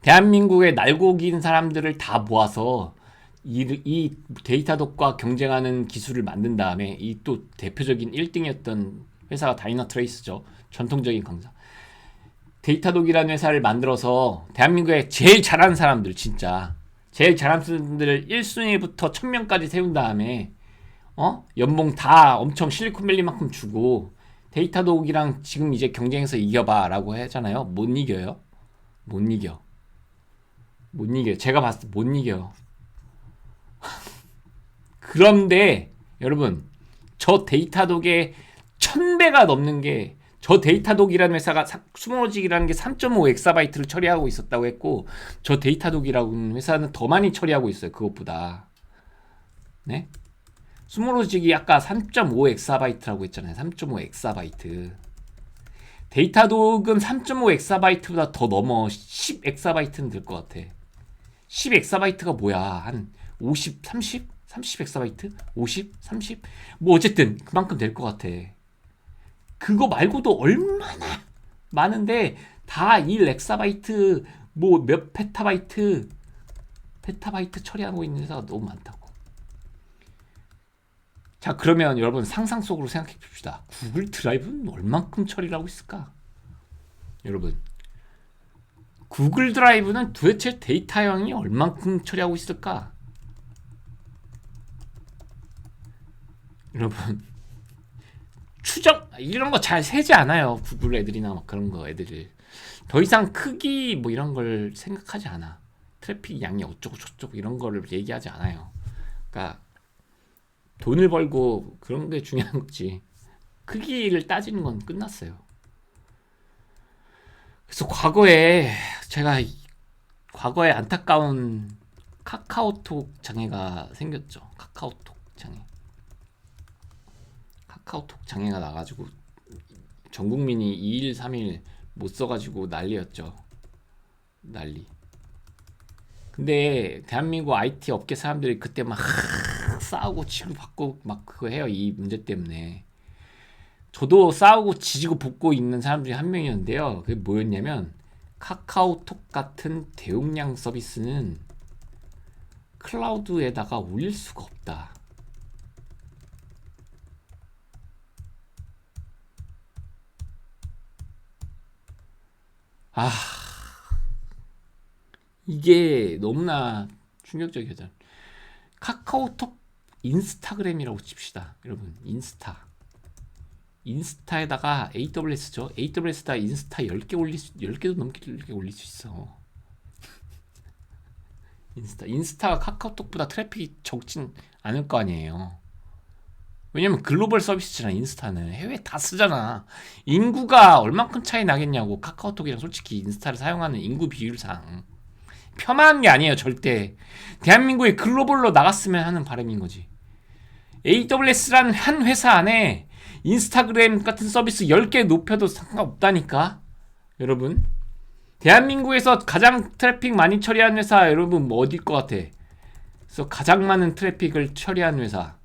대한민국의 날고긴 사람들을 다 모아서 이 데이터독과 경쟁하는 기술을 만든 다음에 이 또 대표적인 1등이었던 회사가 다이너트레이스죠. 전통적인 강사. 데이터독이라는 회사를 만들어서 대한민국에 제일 잘하는 사람들, 진짜 제일 잘하는 사람들을 1순위부터 1000명까지 세운 다음에 연봉 다 엄청 실리콘밸리만큼 주고 데이터독이랑 지금 이제 경쟁해서 이겨봐 라고 하잖아요. 못 이겨요. 못 이겨. 못 이겨요. 제가 봤을 때 못 이겨요. 그런데 여러분, 저 데이터독의 1000배가 넘는 게, 저 데이터독이라는 회사가 스모로직이라는 게 3.5 엑사바이트를 처리하고 있었다고 했고, 저 데이터독이라는 회사는 더 많이 처리하고 있어요. 그것보다. 네? 스모로직이 아까 3.5 엑사바이트라고 했잖아요. 3.5 엑사바이트. 데이터독은 3.5 엑사바이트보다 더 넘어. 10 엑사바이트는 될 것 같아. 10 엑사바이트가 뭐야? 한 50, 30? 30 엑사바이트? 50? 30? 뭐 어쨌든 그만큼 될 것 같아. 그거 말고도 얼마나 많은데 다 1 엑사바이트 뭐 몇 페타바이트 처리하고 있는 회사가 너무 많다고. 자, 그러면 여러분 상상 속으로 생각해 봅시다. 구글 드라이브는 얼만큼 처리를 하고 있을까? 여러분, 구글 드라이브는 도대체 데이터량이 얼만큼 처리하고 있을까? 여러분, 추정 이런 거 잘 세지 않아요. 구글 애들이나 막 그런 거 애들이 더 이상 크기 뭐 이런 걸 생각하지 않아. 트래픽 양이 어쩌고 저쩌고 이런 거를 얘기하지 않아요. 그러니까 돈을 벌고 그런 게 중요한 거지. 크기를 따지는 건 끝났어요. 그래서 과거에 안타까운 카카오톡 장애가 생겼죠. 카카오톡 장애가 나가지고 전 국민이 2일 3일 못 써가지고 난리였죠. 난리. 근데 대한민국 IT 업계 사람들이 그때 막 싸우고 치고받고 막 그거 해요. 이 문제 때문에. 저도 싸우고 지지고 볶고 있는 사람 중에 한 명이었는데요. 그게 뭐였냐면, 카카오톡 같은 대용량 서비스는 클라우드에다가 올릴 수가 없다. 이게 너무나 충격적이죠. 카카오톡 인스타그램이라고 칩시다. 여러분, 인스타에다가 AWS죠. AWS에다 인스타 10개도 넘게 올릴 수 있어. 인스타가 카카오톡보다 트래픽이 적진 않을 거 아니에요. 왜냐면 글로벌 서비스잖아. 인스타는 해외 다 쓰잖아. 인구가 얼만큼 차이 나겠냐고. 카카오톡이랑 솔직히 인스타를 사용하는 인구 비율상 폄하하는 게 아니에요. 절대. 대한민국이 글로벌로 나갔으면 하는 바람인 거지. AWS라는 한 회사 안에 인스타그램 같은 서비스 10개 높여도 상관없다니까. 여러분, 대한민국에서 가장 트래픽 많이 처리하는 회사, 여러분 뭐 어딜 것 같아? 그래서 가장 많은 트래픽을 처리하는 회사,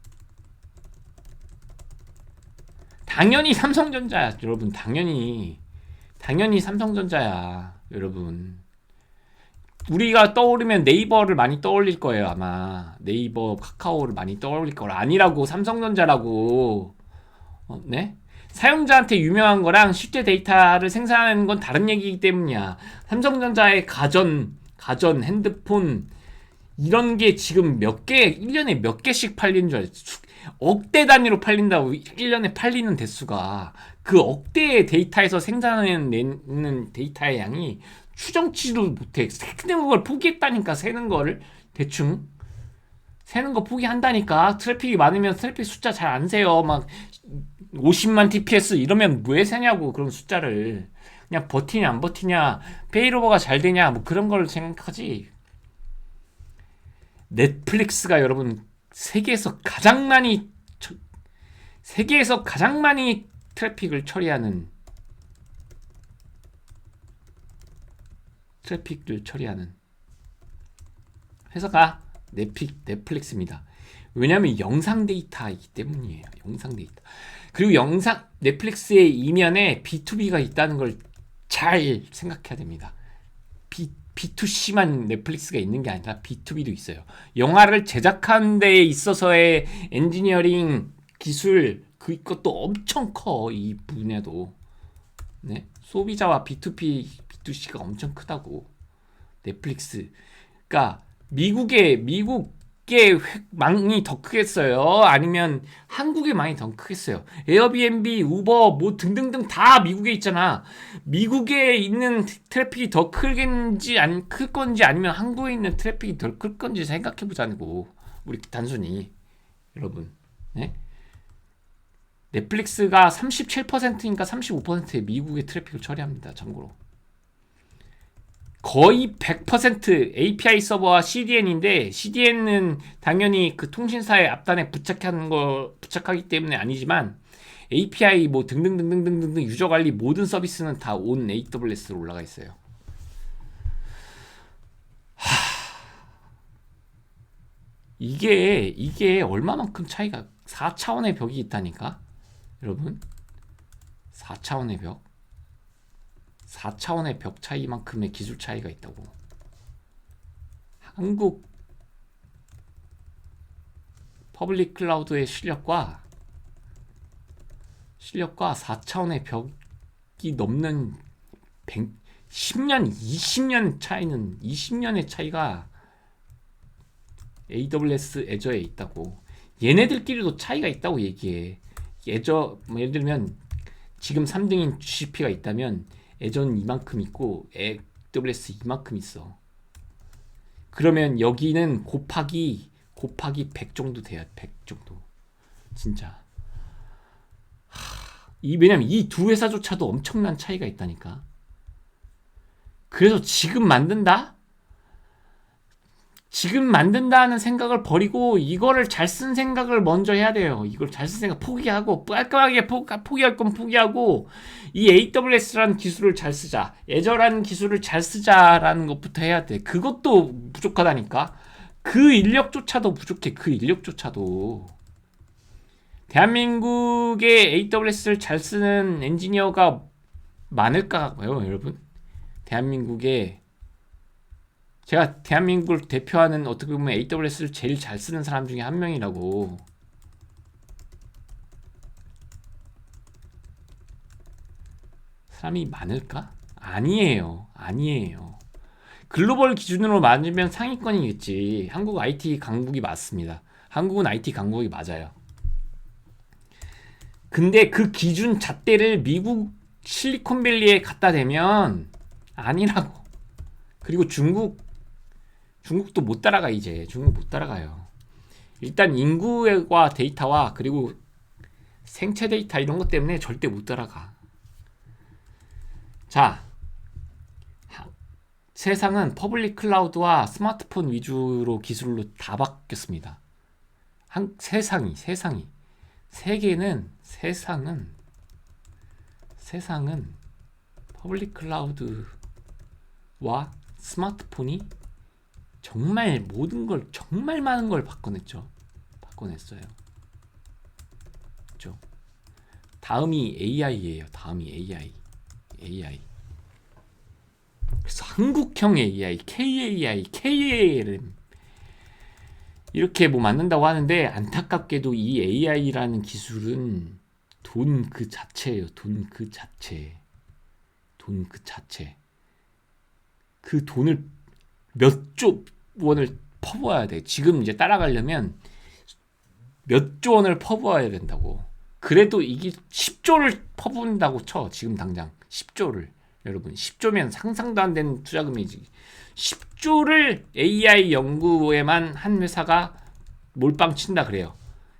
당연히 삼성전자야. 여러분, 당연히 삼성전자야. 여러분, 우리가 떠오르면 네이버를 많이 떠올릴 거예요. 아마 네이버, 카카오를 많이 떠올릴 거라. 아니라고. 삼성전자라고. 네? 사용자한테 유명한 거랑 실제 데이터를 생산하는 건 다른 얘기이기 때문이야. 삼성전자의 가전, 핸드폰 이런 게 지금 1년에 몇 개씩 팔리는 줄 알지? 억대 단위로 팔린다고. 1년에 팔리는 대수가. 그 억대의 데이터에서 생산해내는 데이터의 양이 추정치도 못해. 세는 걸 포기했다니까. 세는 거를 대충 세는 거 포기한다니까. 트래픽이 많으면 트래픽 숫자 잘 안 세요. 막 50만 TPS 이러면 왜 세냐고. 그런 숫자를 그냥 버티냐 안 버티냐, 페이로버가 잘 되냐, 뭐 그런 걸 생각하지. 넷플릭스가 여러분 세계에서 가장 많이 트래픽을 처리하는 회사가 넷플릭스입니다. 왜냐하면 영상 데이터이기 때문이에요. 영상 데이터. 그리고 넷플릭스의 이면에 B2B가 있다는 걸 잘 생각해야 됩니다. B2C만 넷플릭스가 있는 게 아니라 B2B도 있어요. 영화를 제작하는 데에 있어서의 엔지니어링 기술 그것도 엄청 커. 이 분야도. 네? 소비자와 B2B, B2C가 엄청 크다고. 넷플릭스. 그러니까 미국의 망이 더 크겠어요? 아니면 한국의 망이 더 크겠어요? 에어비앤비, 우버 뭐 등등등 다 미국에 있잖아. 미국에 있는 트래픽이 더 클 건지 아니면 한국에 있는 트래픽이 더 클 건지 생각해 보자고. 우리 단순히 여러분. 네? 넷플릭스가 37%인가 35%의 미국의 트래픽을 처리합니다. 참고로. 거의 100% API 서버와 CDN인데 CDN은 당연히 그 통신사의 앞단에 부착하기 때문에 아니지만 API 뭐 등등등등등등 유저 관리 모든 서비스는 다 온 AWS로 올라가 있어요. 이게 얼마만큼 차이가 4차원의 벽이 있다니까? 여러분 4차원의 벽 4차원의 벽 차이만큼의 기술 차이가 있다고. 한국 퍼블릭 클라우드의 실력과 4차원의 벽이 넘는 10년, 20년 차이는 20년의 차이가 AWS 애저에 있다고. 얘네들끼리도 차이가 있다고 얘기해. 애저 뭐 예를 들면 지금 3등인 GCP가 있다면 애저는 이만큼 있고 AWS 이만큼 있어. 그러면 여기는 곱하기 100 정도 돼야 100 정도. 진짜. 왜냐면 이 두 회사조차도 엄청난 차이가 있다니까. 그래서 지금 만든다는 생각을 버리고 이거를 잘 쓴 생각을 먼저 해야 돼요. 이걸 잘 쓴 생각 포기하고 깔끔하게 포기할 건 포기하고 이 AWS라는 기술을 잘 쓰자. 애저라는 기술을 잘 쓰자라는 것부터 해야 돼. 그것도 부족하다니까. 그 인력조차도 부족해. 그 인력조차도. 대한민국의 AWS를 잘 쓰는 엔지니어가 많을까요, 여러분? 제가 대한민국을 대표하는 어떻게 보면 AWS를 제일 잘 쓰는 사람 중에 한 명이라고. 사람이 많을까? 아니에요. 글로벌 기준으로 맞으면 상위권이겠지. 한국 IT 강국이 맞습니다. 한국은 IT 강국이 맞아요. 근데 그 기준 잣대를 미국 실리콘밸리에 갖다 대면 아니라고. 그리고 중국도 못 따라가. 이제 중국 못 따라가요. 일단 인구와 데이터와 그리고 생체 데이터 이런 것 때문에 절대 못 따라가. 자, 세상은 퍼블릭 클라우드와 스마트폰 위주로 기술로 다 바뀌었습니다. 세상은 퍼블릭 클라우드와 스마트폰이 정말 모든 걸 정말 많은 걸 바꿔냈어요. 그렇죠? 다음이 AI예요. AI. 그래서 한국형 AI, KALM 이렇게 뭐 만든다고 하는데 안타깝게도 이 AI라는 기술은 돈 그 자체예요. 돈 그 자체. 그 돈을 몇 조 원을 퍼부어야 돼. 지금 이제 따라가려면 몇 조 원을 퍼부어야 된다고. 그래도 이게 10조를 퍼부은다고 쳐. 지금 당장 10조를. 여러분 10조면 상상도 안 되는 투자금이지. 10조를 AI 연구에만 한 회사가 몰빵 친다 그래요.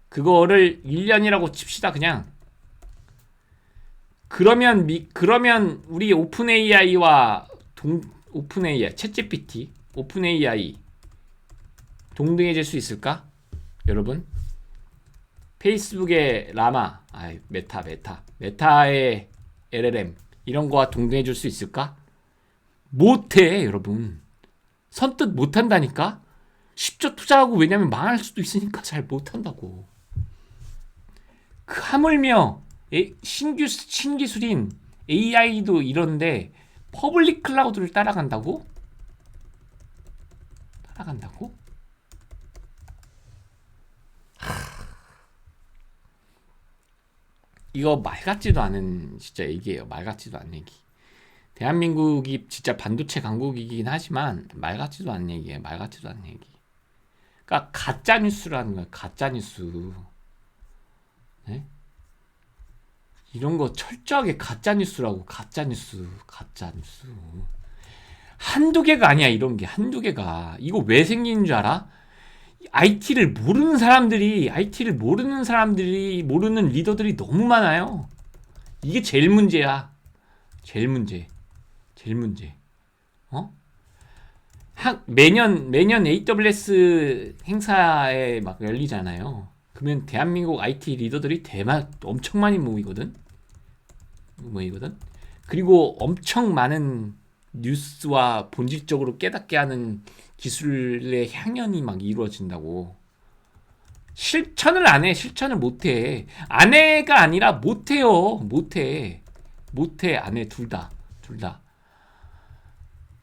그거를 1년이라고 칩시다 그냥. 그러면 우리 오픈 AI와 오픈 AI, 챗GPT, 오픈 AI 동등해질 수 있을까? 여러분? 페이스북의 라마, 메타의 LLM 이런 거와 동등해질 수 있을까? 못해, 여러분. 선뜻 못한다니까? 10조 투자하고 왜냐면 망할 수도 있으니까 잘 못한다고. 하물며 신기술인 AI도 이런데 퍼블릭 클라우드를 따라간다고? 따라간다고? 이거 말 같지도 않은 진짜 얘기예요. 말 같지도 않은 얘기. 대한민국이 진짜 반도체 강국이긴 하지만 말 같지도 않은 얘기예요. 말 같지도 않은 얘기. 그러니까 가짜 뉴스라는 거야. 가짜 뉴스. 네? 이런 거 철저하게 가짜 뉴스라고. 가짜 뉴스. 가짜 뉴스. 한두 개가 아니야. 이런 게 한두 개가. 이거 왜 생기는 줄 알아? IT를 모르는 사람들이 모르는 리더들이 너무 많아요. 이게 제일 문제야. 제일 문제. 어? 매년 AWS 행사에 막 열리잖아요. 그러면 대한민국 IT 리더들이 대만 엄청 많이 모이거든. 그리고 엄청 많은 뉴스와 본질적으로 깨닫게 하는 기술의 향연이 막 이루어진다고. 실천을 안 해. 실천을 못 해. 안 해가 아니라 못 해요. 못 해. 안 해. 둘 다.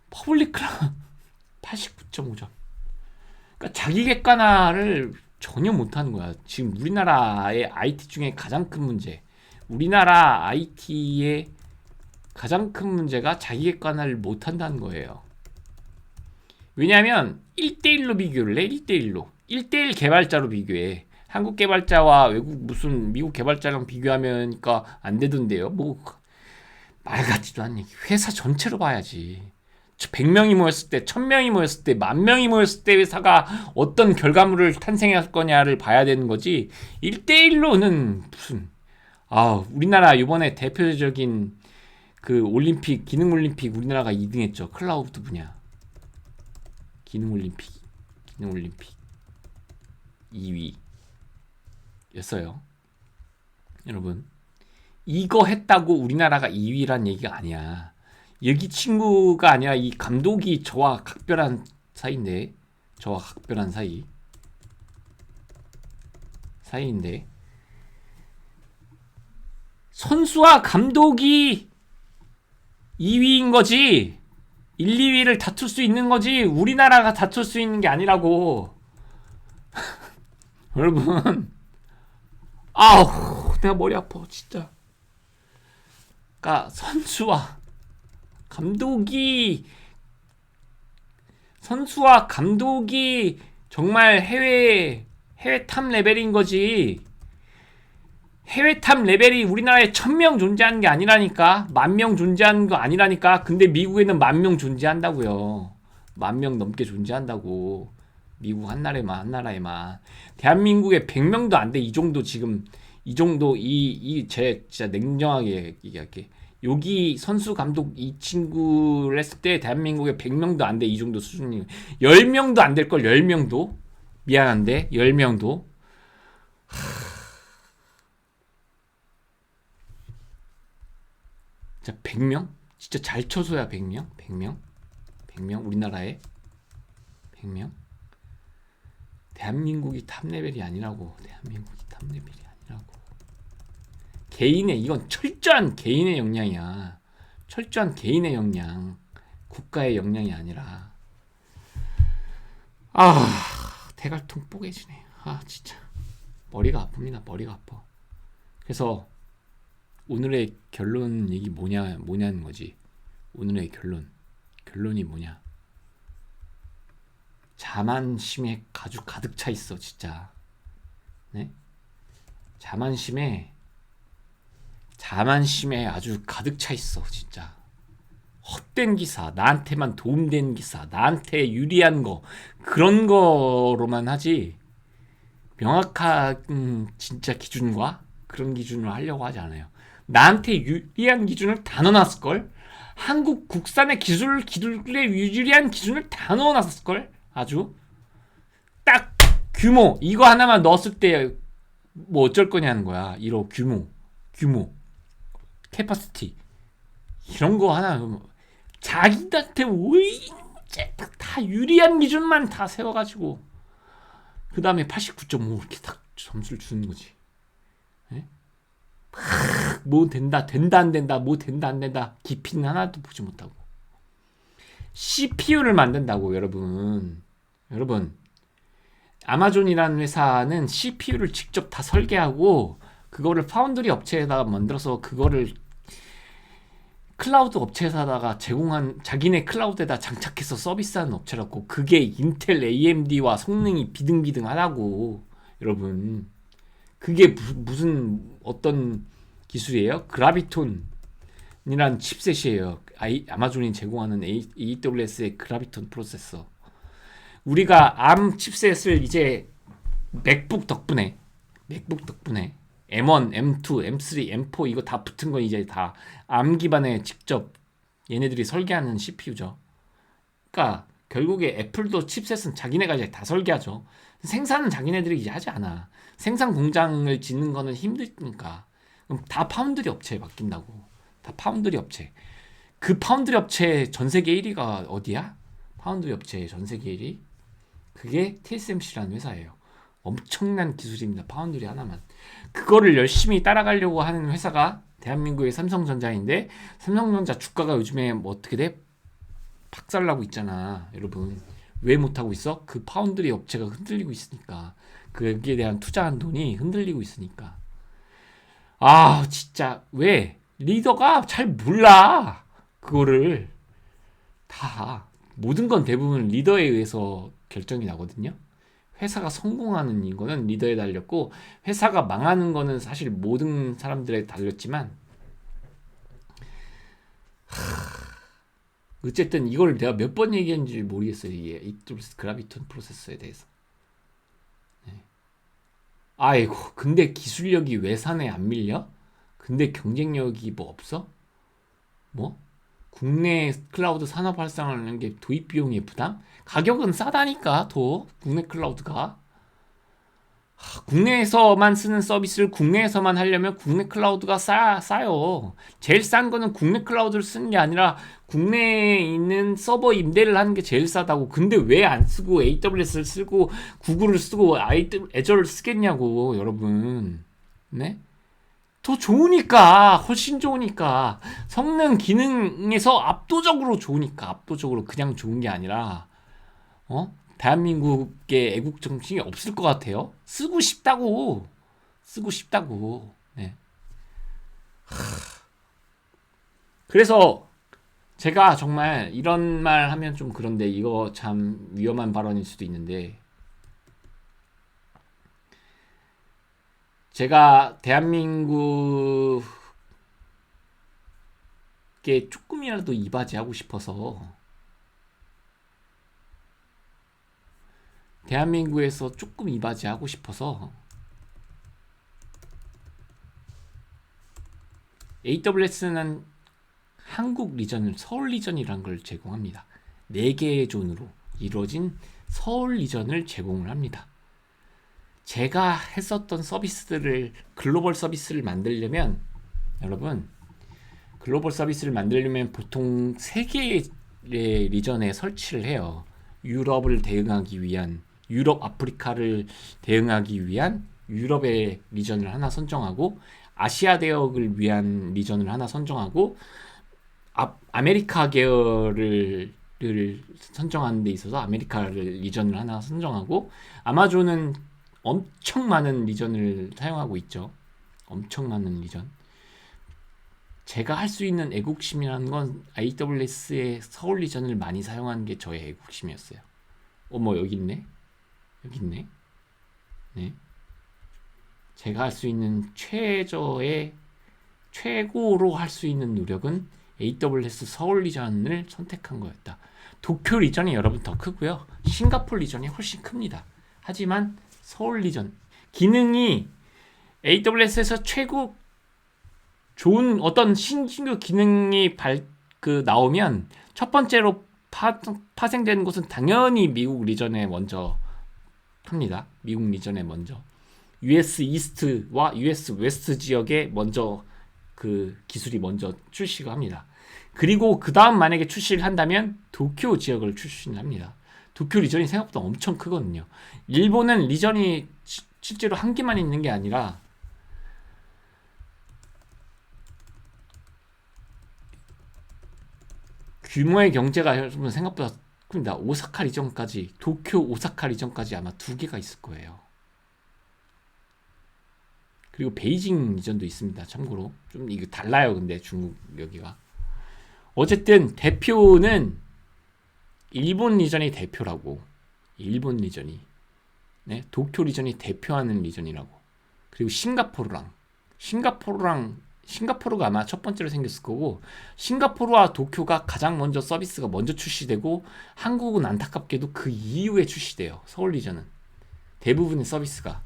퍼블릭 클라우드 89.5점. 그러니까 자기 객관화를 전혀 못 하는 거야. 지금 우리나라의 IT 중에 가장 큰 문제. 우리나라 IT의 가장 큰 문제가 자기 객관화를 못 한다는 거예요. 왜냐하면 1대1로 비교를 해. 1대1 개발자로 비교해. 한국 개발자와 미국 개발자랑 비교하면니까 안 되던데요. 뭐 말 같지도 않은 얘기. 회사 전체로 봐야지. 100명이 모였을 때, 1000명이 모였을 때, 10,000명이 모였을 때 회사가 어떤 결과물을 탄생할 거냐를 봐야 되는 거지. 1대1로는 무슨 우리나라 이번에 대표적인 그 올림픽, 기능 올림픽 우리나라가 2등 했죠. 클라우드 분야. 기능 올림픽 2위였어요. 여러분, 이거 했다고 우리나라가 2위란 얘기가 아니야. 여기 친구가 아니라 이 감독이 저와 각별한 사이인데, 사이인데 선수와 감독이 2위인 거지. 1, 2위를 다툴 수 있는 거지. 우리나라가 다툴 수 있는 게 아니라고. 여러분, 내가 머리 아파 진짜. 그러니까 선수와 감독이 정말 해외 탑 레벨인 거지. 해외 탑 레벨이 우리나라에 1000명 존재하는 게 아니라니까. 10,000명 존재하는 거 아니라니까. 근데 미국에는 10,000명 존재한다고요. 10,000명 넘게 존재한다고. 미국 한 나라에만. 대한민국에 100명도 안 돼. 이 정도 제 진짜 냉정하게 얘기할게. 여기 선수 감독 이 친구를 했을 때 대한민국에 100명도 안 돼. 이 정도 수준이. 10명도 안 될 걸. 10명도. 미안한데 10명도. 자, 100명? 진짜 잘 쳐서야 100명? 100명? 우리나라에 100명? 대한민국이 탑 레벨이 아니라고. 이건 철저한 개인의 역량이야. 철저한 개인의 역량. 국가의 역량이 아니라. 대갈통 뽀개지네. 진짜 머리가 아픕니다. 머리가 아파. 그래서 오늘의 결론 얘기 뭐냐는 거지. 오늘의 결론이 뭐냐. 자만심에 가득 차 있어 진짜. 네? 자만심에 아주 가득 차 있어 진짜. 헛된 기사, 나한테만 도움되는 기사, 나한테 유리한 거, 그런 거로만 하지 명확한 진짜 기준과 그런 기준을 하려고 하지 않아요. 나한테 유리한 기준을 다 넣어놨을걸? 한국 국산의 기술에 유리한 기준을 다 넣어놨을걸? 아주 딱 규모 이거 하나만 넣었을 때 뭐 어쩔 거냐는 거야. 이런 규모 캐파시티 이런 거 하나 자기한테 언제 다 유리한 기준만 다 세워가지고 그 다음에 89.5 이렇게 딱 점수를 주는 거지. 네? 뭐 된다 안 된다 뭐 된다 안 된다 깊이는 하나도 보지 못하고 CPU를 만든다고. 여러분 여러분, 아마존이라는 회사는 CPU를 직접 다 설계하고 그거를 파운드리 업체에다가 만들어서 그거를 클라우드 업체에다가 제공한 자기네 클라우드에다 장착해서 서비스하는 업체라고. 그게 인텔 AMD와 성능이 비등비등하다고. 여러분, 그게 무슨 어떤 기술이에요? 그라비톤이란 칩셋이에요. 아마존이 제공하는 AWS의 그라비톤 프로세서. 우리가 ARM 칩셋을 이제 맥북 덕분에 M1, M2, M3, M4 이거 다 붙은 건 이제 다 ARM 기반에 직접 얘네들이 설계하는 CPU죠. 그러니까 결국에 애플도 칩셋은 자기네가 이제 다 설계하죠. 생산은 자기네들이 이제 하지 않아. 생산 공장을 짓는 거는 힘드니까. 그럼 다 파운드리 업체에 맡긴다고. 다 파운드리 업체. 그 파운드리 업체 전 세계 1위가 어디야? 파운드리 업체 전 세계 1위? 그게 TSMC라는 회사예요. 엄청난 기술입니다. 파운드리 하나만. 그거를 열심히 따라가려고 하는 회사가 대한민국의 삼성전자인데, 삼성전자 주가가 요즘에 뭐 어떻게 돼? 박살나고 있잖아. 여러분, 왜 못하고 있어? 그 파운드리 업체가 흔들리고 있으니까. 거기에 대한 투자한 돈이 흔들리고 있으니까. 아, 진짜 왜? 리더가 잘 몰라. 그거를 다. 모든 건 대부분 리더에 의해서 결정이 나거든요. 회사가 성공하는 이거는 리더에 달렸고, 회사가 망하는 거는 사실 모든 사람들에 달렸지만, 어쨌든 이걸 내가 몇 번 얘기했는지 모르겠어요. 이게 AWS 그라비톤 프로세서에 대해서. 네. 아이고, 근데 기술력이 외산에 안 밀려? 근데 경쟁력이 뭐 없어? 뭐? 국내 클라우드 산업 활성화하는 게 도입 비용의 부담? 가격은 싸다니까, 더 국내 클라우드가. 국내에서만 쓰는 서비스를 국내에서만 하려면 국내 클라우드가 싸요. 제일 싼 거는 국내 클라우드를 쓰는 게 아니라 국내에 있는 서버 임대를 하는 게 제일 싸다고. 근데 왜 안 쓰고 AWS를 쓰고 구글을 쓰고 애저를 쓰겠냐고, 여러분. 네? 더 좋으니까. 훨씬 좋으니까. 성능 기능에서 압도적으로 좋으니까. 압도적으로. 그냥 좋은 게 아니라 대한민국의 애국 정신이 없을 것 같아요. 쓰고 싶다고. 쓰고 싶다고. 네. 그래서 제가 정말 이런 말 하면 좀 그런데, 이거 참 위험한 발언일 수도 있는데, 제가 대한민국에 조금이라도 이바지하고 싶어서, 대한민국에서 조금 이바지하고 싶어서 AWS는 한국 리전을 서울 리전이라는 걸 제공합니다. 4개의 존으로 이루어진 서울 리전을 제공을 합니다. 제가 했었던 서비스들을, 글로벌 서비스를 만들려면, 여러분, 글로벌 서비스를 만들려면 보통 3개의 리전에 설치를 해요. 유럽을 대응하기 위한, 유럽 아프리카를 대응하기 위한 유럽의 리전을 하나 선정하고, 아시아 대역을 위한 리전을 하나 선정하고, 아메리카 계열을 선정하는 데 있어서 아메리카 리전을 하나 선정하고, 아마존은 엄청 많은 리전을 사용하고 있죠. 엄청 많은 리전. 제가 할 수 있는 애국심이라는 건 AWS의 서울 리전을 많이 사용하는 게 저의 애국심이었어요. 어머, 여기 있네. 여기 있네. 네. 제가 할 수 있는 최고로 할 수 있는 노력은 AWS 서울 리전을 선택한 거였다. 도쿄 리전이 여러분 더 크고요. 싱가포르 리전이 훨씬 큽니다. 하지만 서울 리전 기능이 AWS에서 최고 좋은 어떤 신규 기능이 나오면 첫 번째로 파생되는 곳은 당연히 미국 리전에 먼저 합니다. 미국 리전에 먼저. US 이스트와 US 웨스트 지역에 먼저 그 기술이 먼저 출시가 합니다. 그리고 그 다음 만약에 출시를 한다면 도쿄 지역을 출시를 합니다. 도쿄 리전이 생각보다 엄청 크거든요. 일본은 리전이 실제로 한 개만 있는 게 아니라 규모의 경제가 여러분 생각보다 그럼 나 오사카 리전까지, 도쿄 오사카 리전까지 아마 2개가 있을 거예요. 그리고 베이징 리전도 있습니다. 참고로 좀 이거 달라요. 근데 중국 여기가 어쨌든 대표는 일본 리전이 대표라고. 일본 리전이, 네, 도쿄 리전이 대표하는 리전이라고. 그리고 싱가포르가 아마 첫 번째로 생겼을 거고, 싱가포르와 도쿄가 가장 먼저 서비스가 먼저 출시되고, 한국은 안타깝게도 그 이후에 출시돼요. 서울 리전은 대부분의 서비스가.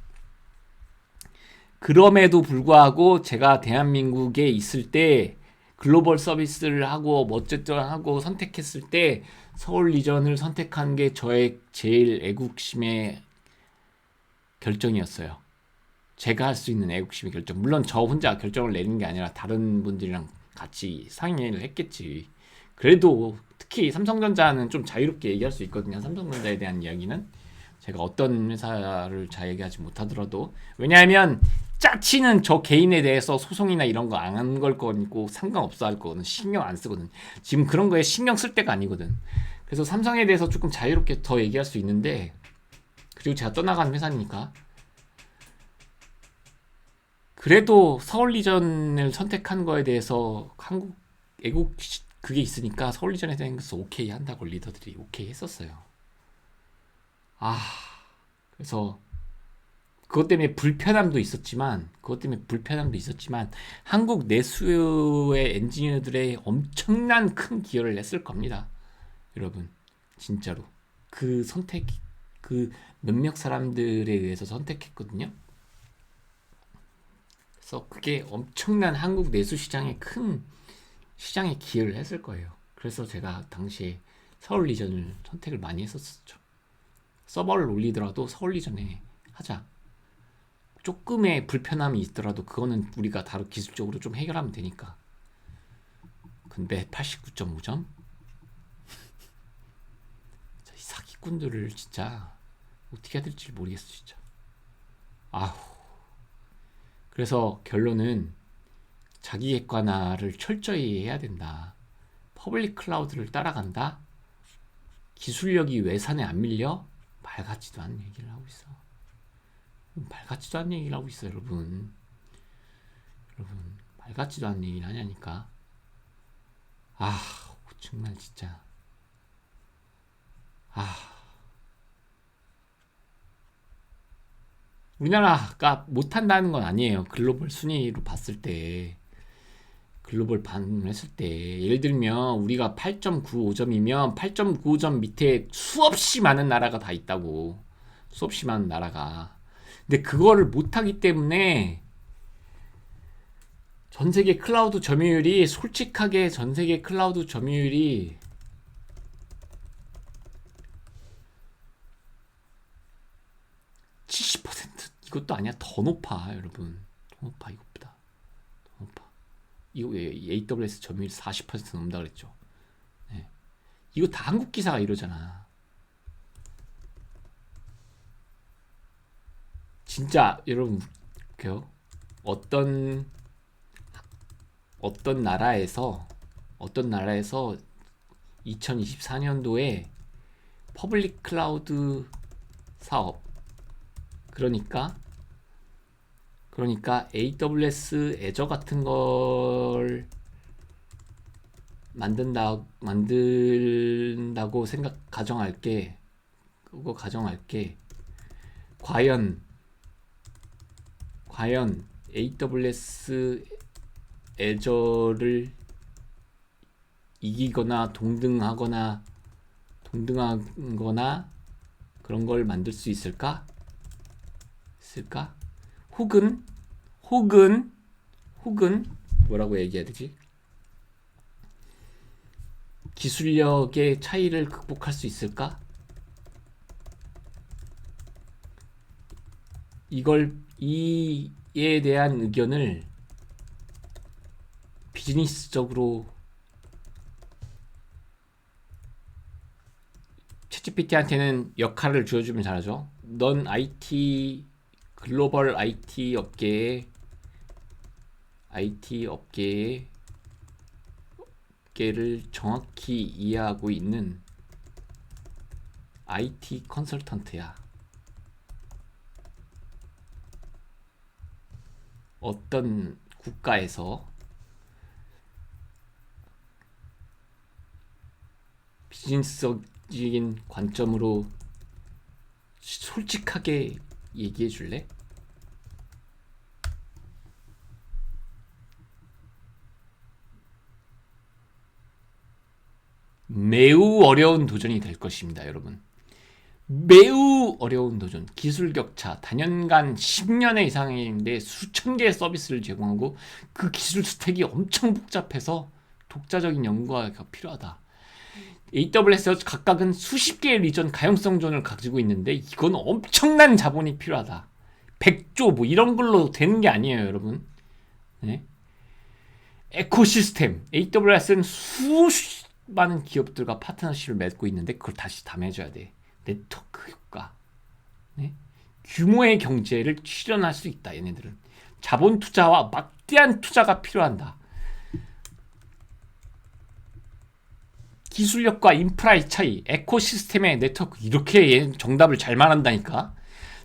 그럼에도 불구하고 제가 대한민국에 있을 때 글로벌 서비스를 하고 뭐 어쨌든 하고 선택했을 때 서울 리전을 선택한 게 저의 제일 애국심의 결정이었어요. 제가 할 수 있는 애국심의 결정. 물론 저 혼자 결정을 내린 게 아니라 다른 분들이랑 같이 상의를 했겠지. 그래도 특히 삼성전자는 좀 자유롭게 얘기할 수 있거든요. 삼성전자에 대한 이야기는 제가 어떤 회사를 잘 얘기하지 못하더라도, 왜냐하면 짜치는 저 개인에 대해서 소송이나 이런 거 안 걸 거니까 상관없어 할 거거든. 신경 안 쓰거든. 지금 그런 거에 신경 쓸 때가 아니거든. 그래서 삼성에 대해서 조금 자유롭게 더 얘기할 수 있는데, 그리고 제가 떠나간 회사니까. 그래도 서울 리전을 선택한 거에 대해서 한국 애국 그게 있으니까 서울 리전에 대해서 오케이 한다고 리더들이 오케이 했었어요. 그래서 그것 때문에 불편함도 있었지만 한국 내수의 엔지니어들의 엄청난 큰 기여를 했을 겁니다. 여러분, 진짜로 그 선택, 그 몇몇 사람들에 의해서 선택했거든요. 그래서 그게 엄청난 한국 내수 시장에 큰 시장에 기여를 했을 거예요. 그래서 제가 당시에 서울 리전을 선택을 많이 했었죠. 서버를 올리더라도 서울 리전에 하자. 조금의 불편함이 있더라도 그거는 우리가 다루 기술적으로 좀 해결하면 되니까. 근데 89.5점? 이 사기꾼들을 진짜 어떻게 해야 될지 모르겠어 진짜. 그래서 결론은 자기 객관화를 철저히 해야 된다. 퍼블릭 클라우드를 따라간다. 기술력이 외산에 안 밀려? 말 같지도 않은 얘기를 하고 있어. 말 같지도 않은 얘기를 하고 있어요, 여러분. 말 같지도 않은 얘기를 하냐니까. 정말 진짜. 우리나라가 못한다는 건 아니에요. 글로벌 순위로 봤을 때, 글로벌 반응을 했을 때, 예를 들면 우리가 8.95점이면 8.95점 밑에 수없이 많은 나라가 다 있다고. 수없이 많은 나라가. 근데 그거를 못하기 때문에 전세계 클라우드 점유율이, 솔직하게 전세계 클라우드 점유율이 70%, 이것도 아니야. 더 높아, 여러분. 더 높아, 이것보다. 더 높아. 이거 AWS 점유율 40% 넘는다 그랬죠. 네. 이거 다 한국 기사가 이러잖아. 진짜 여러분 웃겨요. 어떤 나라에서 2024년도에 퍼블릭 클라우드 사업, 그러니까 AWS 애저 같은 걸 만든다고 가정할게. 과연 AWS 애저를 이기거나 동등하거나 그런 걸 만들 수 있을까? 혹은 뭐라고 얘기해야 되지? 기술력의 차이를 극복할 수 있을까? 이에 대한 의견을 비즈니스적으로 챗GPT한테는 역할을 주어주면 잘하죠. 넌 글로벌 IT 업계를 정확히 이해하고 있는 IT 컨설턴트야. 어떤 국가에서 비즈니스적인 관점으로 솔직하게 얘기해 줄래? 매우 어려운 도전이 될 것입니다, 여러분. 매우 어려운 도전. 기술 격차. 단연간 10년의 이상인데 수천 개의 서비스를 제공하고 그 기술 스택이 엄청 복잡해서 독자적인 연구가 필요하다. AWS 각각은 수십 개의 리전 가용성 존을 가지고 있는데 이건 엄청난 자본이 필요하다. 100조 뭐 이런 걸로 되는 게 아니에요, 여러분. 네? 에코시스템. AWS는 수많은 기업들과 파트너십을 맺고 있는데 그걸 다시 다 맺어야 돼. 네트워크 효과. 네? 규모의 경제를 실현할 수 있다, 얘네들은. 자본 투자와 막대한 투자가 필요한다. 기술력과 인프라의 차이, 에코시스템의 네트워크, 이렇게 정답을 잘 말한다니까.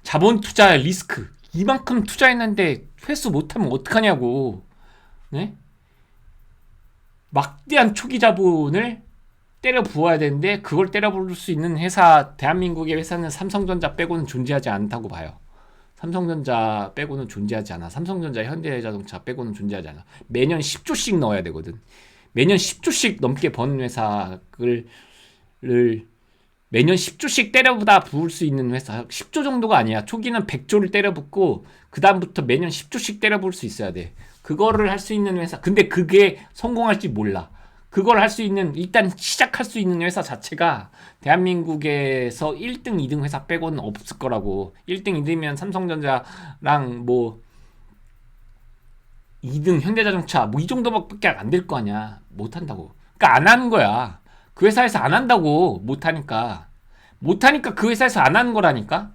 자본 투자 리스크, 이만큼 투자했는데 회수 못하면 어떡하냐고. 네? 막대한 초기 자본을 때려 부어야 되는데 그걸 때려 부을 수 있는 회사, 대한민국의 회사는 삼성전자 빼고는 존재하지 않다고 봐요. 삼성전자 빼고는 존재하지 않아. 삼성전자, 현대자동차 빼고는 존재하지 않아. 매년 10조씩 넣어야 되거든. 매년 10조씩 넘게 버는 회사를 매년 10조씩 때려부다 부을 수 있는 회사, 10조 정도가 아니야. 초기는 100조를 때려붓고 그 다음부터 매년 10조씩 때려부을 수 있어야 돼. 그거를 할 수 있는 회사. 근데 그게 성공할지 몰라. 그걸 할 수 있는, 일단 시작할 수 있는 회사 자체가 대한민국에서 1등, 2등 회사 빼고는 없을 거라고. 1등, 2등이면 삼성전자랑 뭐 2등 현대자동차 뭐 이 정도밖에 안 될 거 아니야. 못한다고. 그러니까 안 하는 거야. 그 회사에서 안 한다고. 못하니까 그 회사에서 안 하는 거라니까.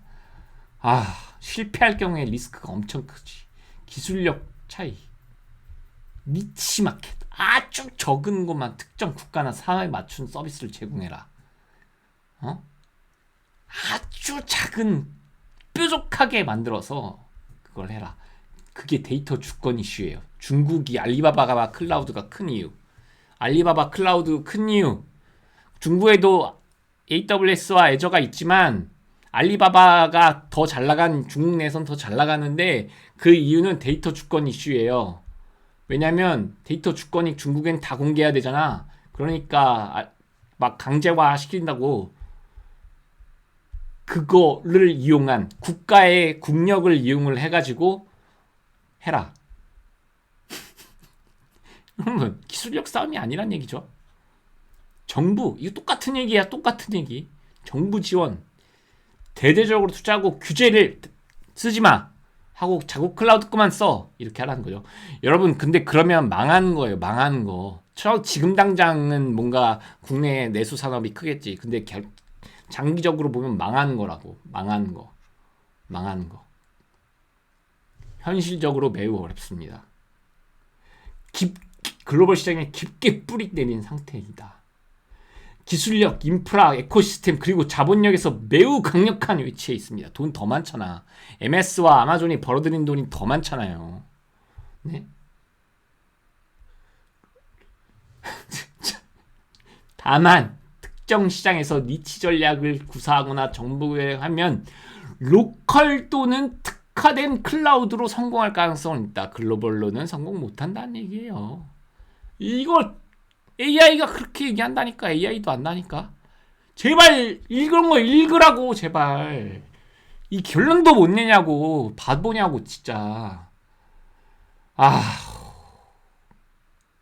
실패할 경우에 리스크가 엄청 크지. 기술력 차이, 니치 마켓, 아주 적은 것만 특정 국가나 사회에 맞춘 서비스를 제공해라. 아주 작은, 뾰족하게 만들어서 그걸 해라. 그게 데이터 주권 이슈예요. 중국이 알리바바가 클라우드가 큰 이유. 알리바바 클라우드 큰 이유. 중국에도 AWS와 애저가 있지만 알리바바가 더 잘 나간, 중국 내에선 더 잘 나가는데 그 이유는 데이터 주권 이슈예요. 왜냐면 데이터 주권이 중국엔 다 공개해야 되잖아. 그러니까 막 강제화 시킨다고. 그거를 이용한, 국가의 국력을 이용을 해가지고 해라. 여러분, 기술력 싸움이 아니란 얘기죠. 정부, 이거 똑같은 얘기야. 똑같은 얘기. 정부 지원 대대적으로 투자하고 규제를 쓰지마 하고 자국 클라우드 거만 써, 이렇게 하라는 거죠. 여러분, 근데 그러면 망하는 거예요. 망하는 거. 지금 당장은 뭔가 국내 내수 산업이 크겠지. 근데 장기적으로 보면 망하는 거라고. 망하는 거. 현실적으로 매우 어렵습니다. 글로벌 시장에 깊게 뿌리 내린 상태이다. 기술력, 인프라, 에코시스템, 그리고 자본력에서 매우 강력한 위치에 있습니다. 돈 더 많잖아. MS와 아마존이 벌어들인 돈이 더 많잖아요. 네? 다만 특정 시장에서 니치 전략을 구사하거나 정보에 하면 로컬 또는 특화된 클라우드로 성공할 가능성은 있다. 글로벌로는 성공 못한다는 얘기예요. 이거 AI가 그렇게 얘기한다니까. AI도 안다니까. 제발 이런 거 읽으라고. 제발. 이 결론도 못 내냐고. 바보냐고 진짜.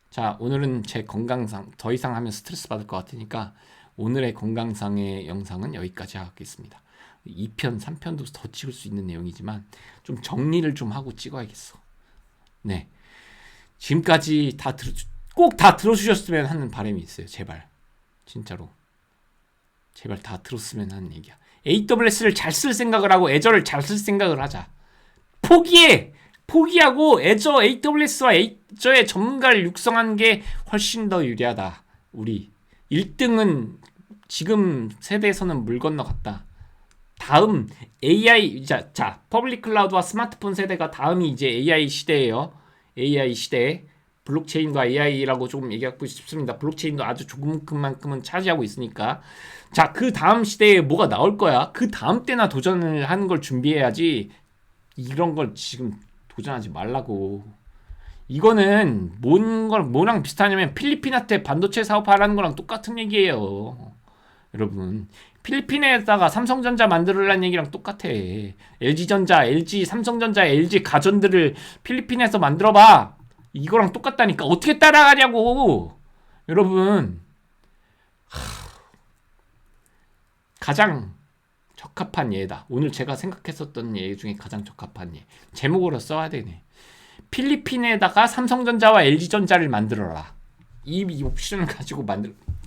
자, 오늘은 제 건강상 더 이상 하면 스트레스 받을 것 같으니까 오늘의 건강상의 영상은 여기까지 하겠습니다. 2편, 3편도 더 찍을 수 있는 내용이지만 좀 정리를 좀 하고 찍어야겠어. 네. 지금까지 꼭 다 들어주셨으면 하는 바람이 있어요. 제발. 진짜로. 제발 다 들었으면 하는 얘기야. AWS를 잘 쓸 생각을 하고 애저를 잘 쓸 생각을 하자. 포기하고 AWS와 애저의 전문가를 육성하는 게 훨씬 더 유리하다. 우리 1등은 지금 세대에서는 물 건너갔다. 다음 AI 자 퍼블릭 클라우드와 스마트폰 세대가 다음이 이제 AI 시대예요. AI 시대. 블록체인과 AI라고 조금 얘기하고 싶습니다. 블록체인도 아주 조금만큼은 차지하고 있으니까. 자, 그 다음 시대에 뭐가 나올 거야? 그 다음 때나 도전을 하는 걸 준비해야지. 이런 걸 지금 도전하지 말라고. 이거는 뭐랑 비슷하냐면 필리핀한테 반도체 사업하라는 거랑 똑같은 얘기예요. 여러분, 필리핀에다가 삼성전자 만들으라는 얘기랑 똑같아. LG전자, LG, 삼성전자, LG 가전들을 필리핀에서 만들어봐. 이거랑 똑같다니까. 어떻게 따라가냐고. 여러분, 가장 적합한 예다. 오늘 제가 생각했었던 예 중에 가장 적합한 예. 제목으로 써야 되네. 필리핀에다가 삼성전자와 LG전자를 만들어라. 이 옵션을 가지고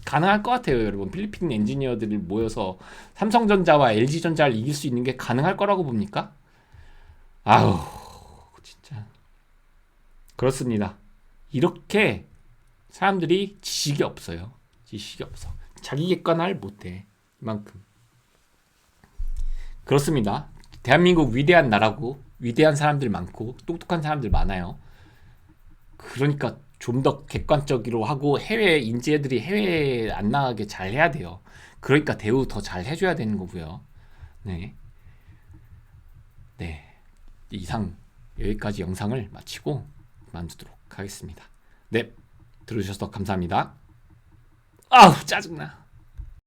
가능할 것 같아요, 여러분. 필리핀 엔지니어들이 모여서 삼성전자와 LG전자를 이길 수 있는 게 가능할 거라고 봅니까? 아우, 진짜. 그렇습니다. 이렇게 사람들이 지식이 없어요. 지식이 없어. 자기 객관화를 못해. 이만큼. 그렇습니다. 대한민국 위대한 나라고 위대한 사람들 많고 똑똑한 사람들 많아요. 그러니까 좀 더 객관적으로 하고 해외 인재들이 해외에 안 나가게 잘 해야 돼요. 그러니까 대우 더 잘 해줘야 되는 거고요. 네. 네. 이상 여기까지 영상을 마치고 만두도록 하겠습니다. 네. 들어주셔서 감사합니다. 아우 짜증나.